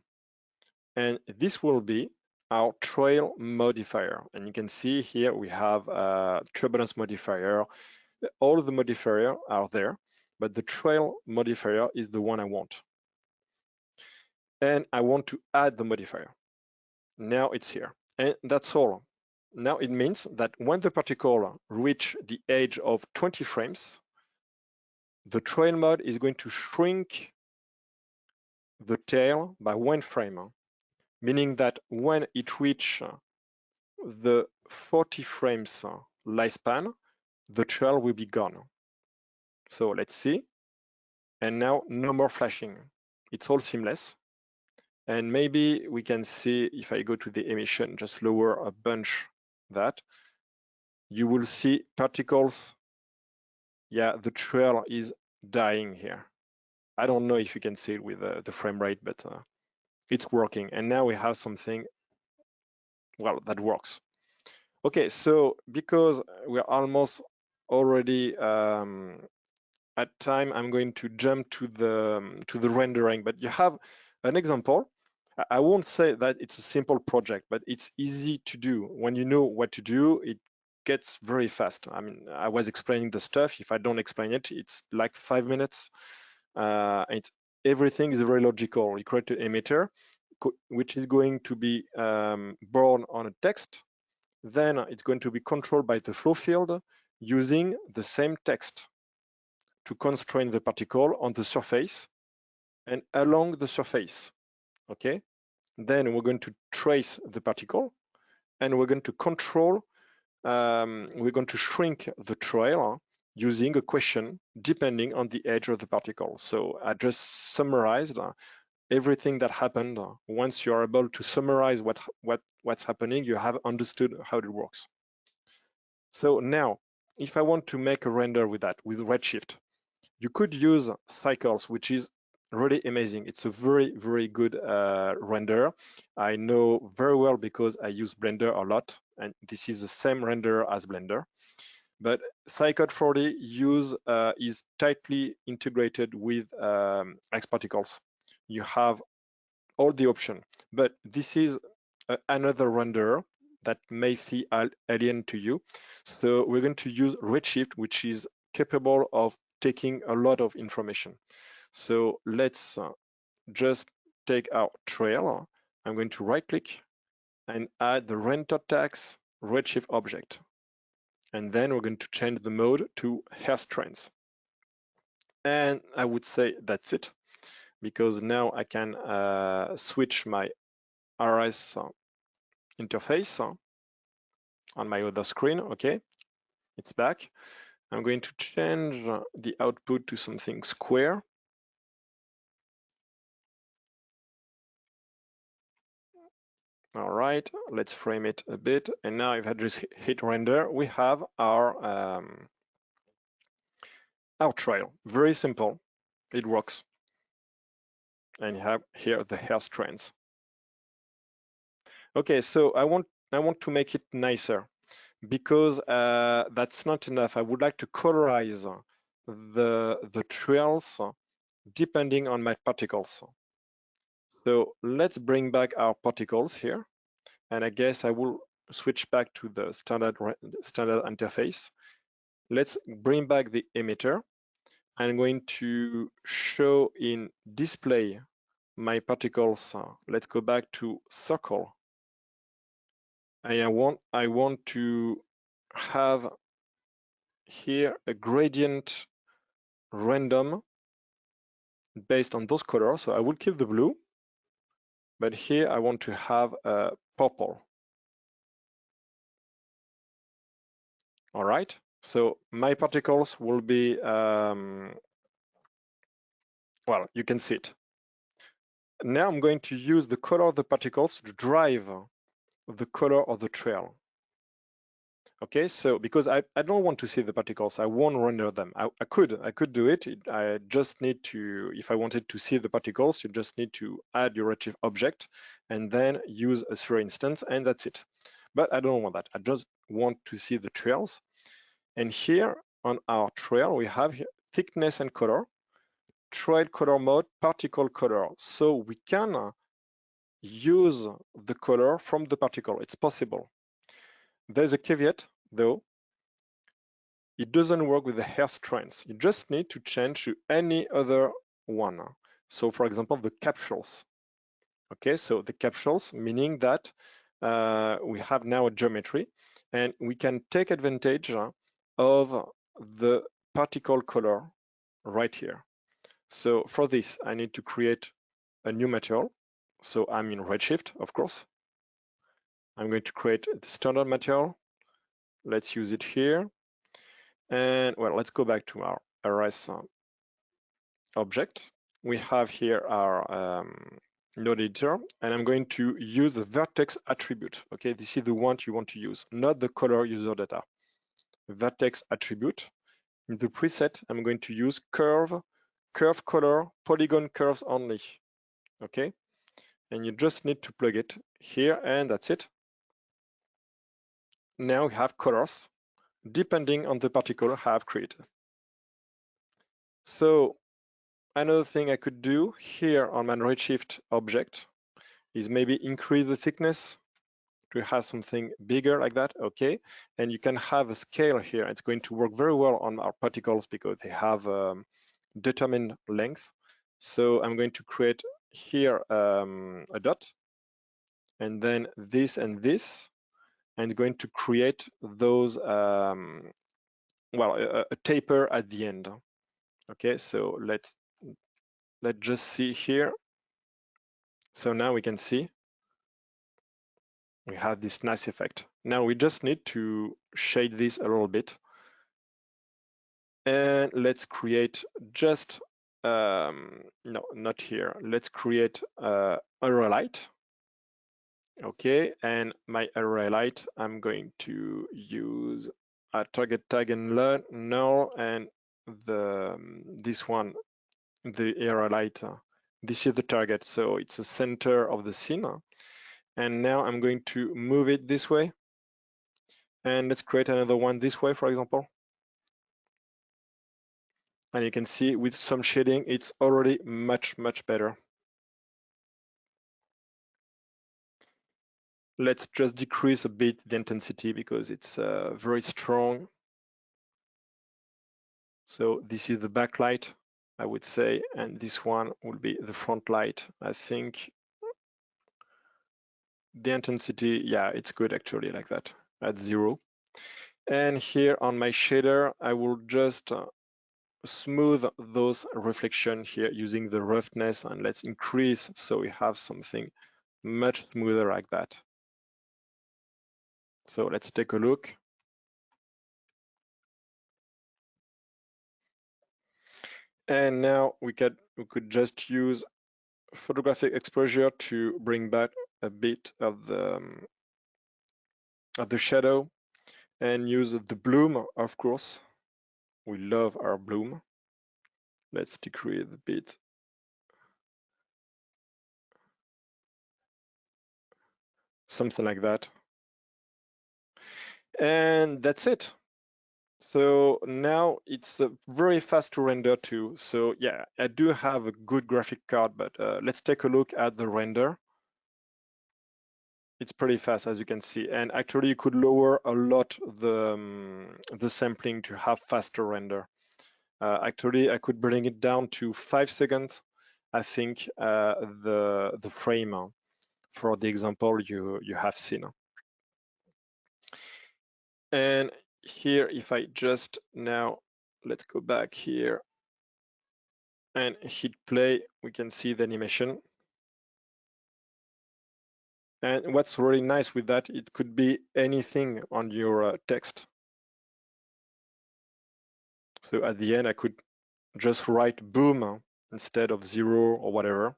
And this will be our trail modifier. And you can see here we have a turbulence modifier. All of the modifiers are there, but the trail modifier is the one I want. And I want to add the modifier. Now it's here, and that's all. Now it means that when the particle reach the age of 20 frames, the trail mode is going to shrink the tail by 1 frame, meaning that when it reaches the 40 frames lifespan, the trail will be gone. So let's see. And now no more flashing. It's all seamless. And maybe we can see, if I go to the emission, just lower a bunch that, you will see particles. Yeah, the trail is dying here. I don't know if you can see it with the frame rate, but it's working. And now we have something, well, that works. Okay, so because we're almost already at time, I'm going to jump to the rendering, but you have an example. I won't say that it's a simple project, but it's easy to do. When you know what to do, it gets very fast. I mean, I was explaining the stuff. If I don't explain it, it's like 5 minutes. Everything is very logical. You create an emitter, which is going to be born on a text. Then it's going to be controlled by the flow field using the same text to constrain the particle on the surface and along the surface. Okay. Then we're going to trace the particle, and we're going to control. We're going to shrink the trail using a question depending on the edge of the particle. So I just summarized everything that happened. Once you are able to summarize what's happening, you have understood how it works. So now, if I want to make a render with that, with Redshift, you could use cycles, which is really amazing. It's a very, very good render. I know very well because I use Blender a lot, and this is the same render as Blender. But Cycle 40 is tightly integrated with xParticles. You have all the options, but this is another render that may feel alien to you. So we're going to use Redshift, which is capable of taking a lot of information. So let's just take our trail. I'm going to right click and add the render tags Redshift object. And then we're going to change the mode to hair strands. And I would say that's it, because now I can switch my RS interface on my other screen. Okay, it's back. I'm going to change the output to something square. All right, let's frame it a bit. And now if I just hit render, we have our trail. Very simple, it works. And you have here the hair strands. Okay, so I want to make it nicer, because that's not enough. I would like to colorize the trails depending on my particles. So let's bring back our particles here. And I guess I will switch back to the standard interface. Let's bring back the emitter. I'm going to show in display my particles. Let's go back to circle. And I want to have here a gradient random based on those colors. So I will keep the blue, but here I want to have a purple. All right, so my particles will be, well, you can see it. Now I'm going to use the color of the particles to drive the color of the trail. Okay, so because I don't want to see the particles, I won't render them. I could do it. I just need to, if I wanted to see the particles, you just need to add your Redshift object and then use a sphere instance, and that's it. But I don't want that. I just want to see the trails. And here on our trail, we have here thickness and color, trail color mode, particle color. So we can use the color from the particle. It's possible. There's a caveat though. It doesn't work with the hair strands. You just need to change to any other one. So for example, the capsules. Okay, so the capsules, meaning that we have now a geometry and we can take advantage of the particle color right here. So for this, I need to create a new material. So I'm in Redshift, of course. I'm going to create the standard material. Let's use it here. And well, let's go back to our RS object. We have here our node editor, and I'm going to use the vertex attribute. Okay, this is the one you want to use, not the color user data. Vertex attribute. In the preset, I'm going to use curve color, polygon curves only. Okay, and you just need to plug it here, and that's it. Now we have colors depending on the particle I have created. So another thing I could do here on my Redshift object is maybe increase the thickness to have something bigger like that. Okay, and you can have a scale here. It's going to work very well on our particles because they have determined length. So I'm going to create here a dot, and then this and this, and going to create those well, a taper at the end. Okay, so let's just see here. So now we can see we have this nice effect. Now we just need to shade this a little bit, and let's create just no, not here. Let's create a light. Okay, and my array light, I'm going to use a target tag and null, and this one, the array light. This is the target, so it's the center of the scene. And now I'm going to move it this way, and let's create another one this way, for example. And you can see with some shading, it's already much better. Let's just decrease a bit the intensity because it's very strong. So this is the backlight, I would say, and this one will be the front light. I think the intensity, yeah, it's good actually like that at 0. And here on my shader, I will just smooth those reflections here using the roughness, and let's increase so we have something much smoother like that. So let's take a look. And now we could just use photographic exposure to bring back a bit of the shadow, and use the bloom, of course. We love our bloom. Let's decrease a bit. Something like that. And that's it. So now it's very fast to render too. So yeah, I do have a good graphic card, but let's take a look at the render. It's pretty fast, as you can see. And actually you could lower a lot the sampling to have faster render. Actually, I could bring it down to 5 seconds. I think the frame for the example you have seen. And here, if I just now, let's go back here and hit play, we can see the animation. And what's really nice with that, it could be anything on your text. So at the end, I could just write boom instead of 0 or whatever.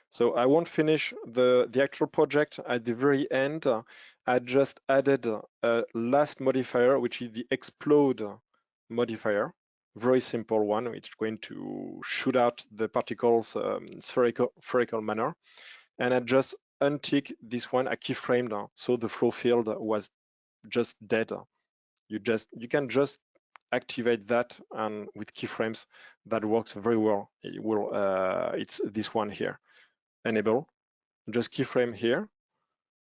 So I won't finish the actual project at the very end. I just added a last modifier, which is the explode modifier. Very simple one. It's going to shoot out the particles spherical manner. And I just untick this one, I keyframed, so the flow field was just dead. You can just activate that, and with keyframes that works very well. It's this one here. Enable, just keyframe here,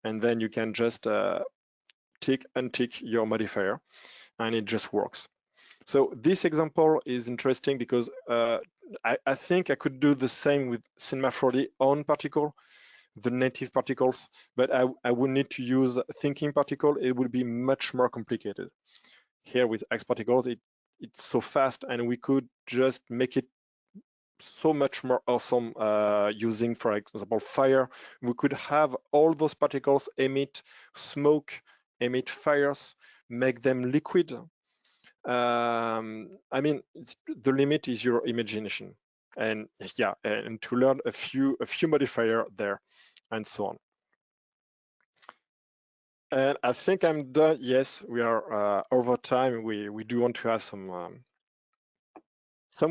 and then you can just untick your modifier, and it just works. So this example is interesting because I think I could do the same with Cinema 4D on particle, the native particles, but I would need to use thinking particle. It would be much more complicated. Here with xParticles, it's so fast, and we could just make it so much more awesome using, for example, fire. We could have all those particles emit smoke, emit fires, make them liquid. I mean, the limit is your imagination. and yeah, and to learn a few modifier there, and so on. And I think I'm done. Yes, we are over time. We do want to have some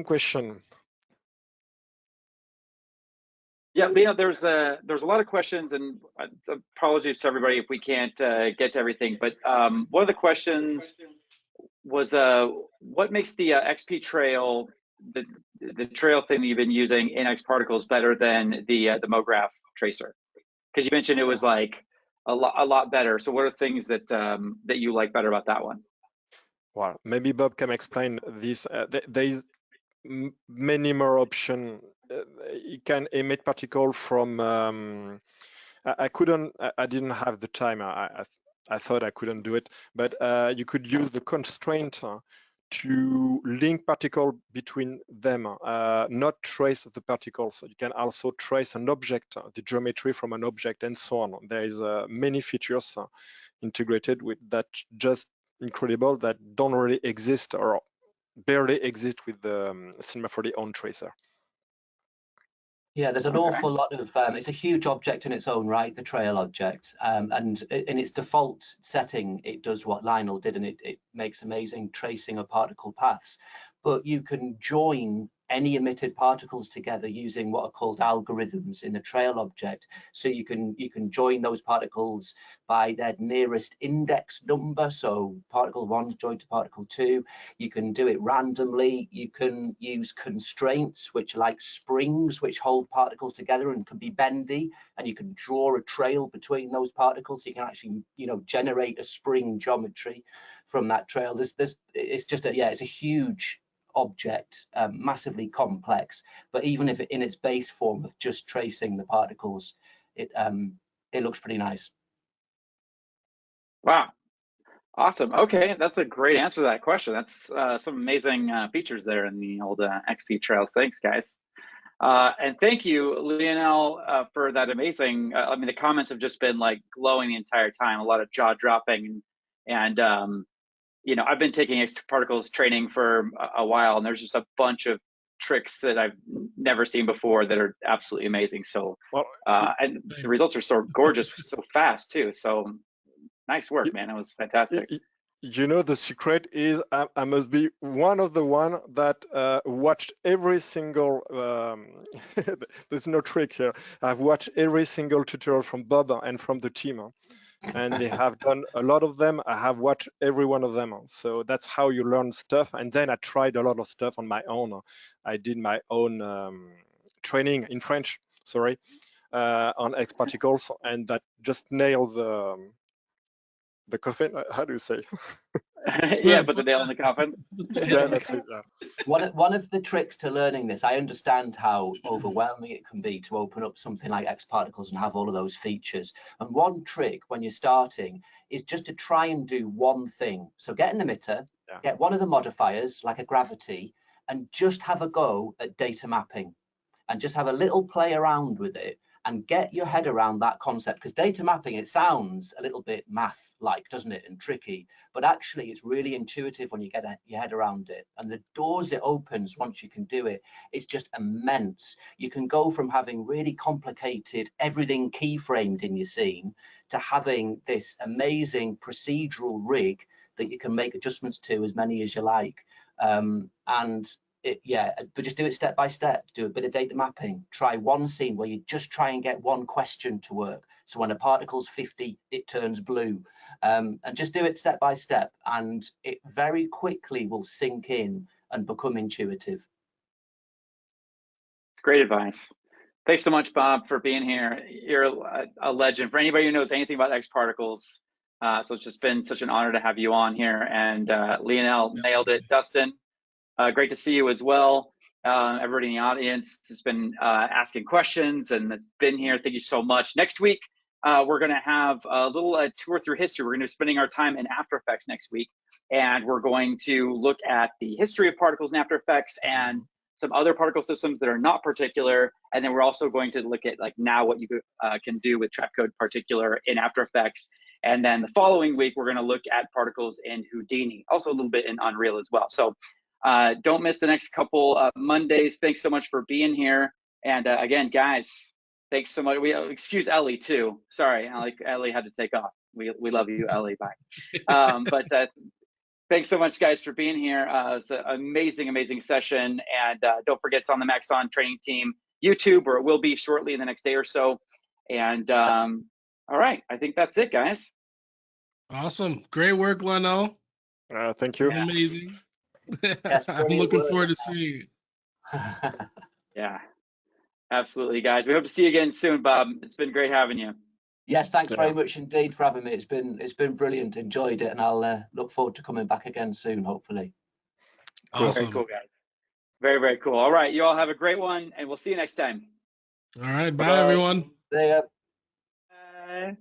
question. Yeah, Leo, there's a lot of questions, and apologies to everybody if we can't get to everything. But one of the questions was, what makes the xpTrail, the trail thing that you've been using in xParticles, better than the MoGraph tracer? Because you mentioned it was like a lot better. So what are things that that you like better about that one? Well, maybe Bob can explain this. There is many more options. You can emit particle from. I didn't have the time. I thought I couldn't do it, but you could use the constraint to link particle between them, not trace the particles. You can also trace an object, the geometry from an object, and so on. There is many features integrated with that, just incredible, that don't really exist or barely exist with the Cinema 4D own tracer. Yeah, there's an awful lot of, it's a huge object in its own right, the trail object. And in its default setting, it does what Lionel did, and it makes amazing tracing of particle paths. But you can join any emitted particles together using what are called algorithms in the trail object. So you can join those particles by their nearest index number. So particle 1 joined to particle 2. You can do it randomly. You can use constraints, which are like springs, which hold particles together and can be bendy. And you can draw a trail between those particles. So you can actually, generate a spring geometry from that trail. It's just it's a huge object, massively complex, but even if in its base form of just tracing the particles, it looks pretty nice. Wow, awesome. Okay, that's a great answer to that question. That's some amazing features there in the old xpTrails. Thanks, guys. And thank you, Lionel, for that amazing, I mean, the comments have just been like glowing the entire time, a lot of jaw dropping, and I've been taking xParticles training for a while, and there's just a bunch of tricks that I've never seen before that are absolutely amazing. So, and the results are so gorgeous, so fast too. So nice work, man. It was fantastic. The secret is I must be one of the one that watched every single, there's no trick here. I've watched every single tutorial from Bob and from the team. And they have done a lot of them. I have watched every one of them. So that's how you learn stuff. And then I tried a lot of stuff on my own. I did my own training in French, sorry, on xParticles, and that just nailed the coffin. How do you say? Yeah, put the nail in the coffin. Yeah, that's it. Yeah. One of the tricks to learning this, I understand how overwhelming it can be to open up something like xParticles and have all of those features. And one trick when you're starting is just to try and do one thing. So get an emitter, get one of the modifiers like a gravity, and just have a go at data mapping, and just have a little play around with it and get your head around that concept. Because data mapping, it sounds a little bit math-like, doesn't it, and tricky, but actually it's really intuitive when you get your head around it. And the doors it opens once you can do it, it's just immense. You can go from having really complicated everything keyframed in your scene to having this amazing procedural rig that you can make adjustments to, as many as you like. But just do it step by step. Do a bit of data mapping. Try one scene where you just try and get one question to work. So when a particle's 50, it turns blue. And just do it step by step, and it very quickly will sink in and become intuitive. Great advice. Thanks so much, Bob, for being here. You're a legend. For anybody who knows anything about xParticles, so it's just been such an honor to have you on here. And Lionel nailed it. Dustin, great to see you as well. Everybody in the audience has been asking questions and that's been here. Thank you so much. Next week, we're going to have a little tour through history. We're going to be spending our time in After Effects next week, and we're going to look at the history of particles in After Effects and some other particle systems that are not particular. And then we're also going to look at like now what you can do with trapcode particular in After Effects. And then the following week, we're going to look at particles in Houdini, also a little bit in Unreal as well. So Don't miss the next couple Mondays. Thanks so much for being here. And again, guys, thanks so much. We excuse Ellie too. Sorry, Ellie had to take off. We love you, Ellie. Bye. But thanks so much, guys, for being here. It's an amazing session. And don't forget, it's on the Maxon Training Team YouTube, or it will be shortly in the next day or so. And all right, I think that's it, guys. Awesome. Great work, Lionel. Thank you. It's amazing. Yes, I'm looking forward to seeing it. Yeah, absolutely, guys. We hope to see you again soon, Bob. It's been great having you. Yes, thanks very much indeed for having me. It's been brilliant. Enjoyed it, and I'll look forward to coming back again soon, hopefully. Awesome. Very cool, guys. Very cool. All right, you all have a great one, and we'll see you next time. All right. Bye, everyone. See ya. Bye.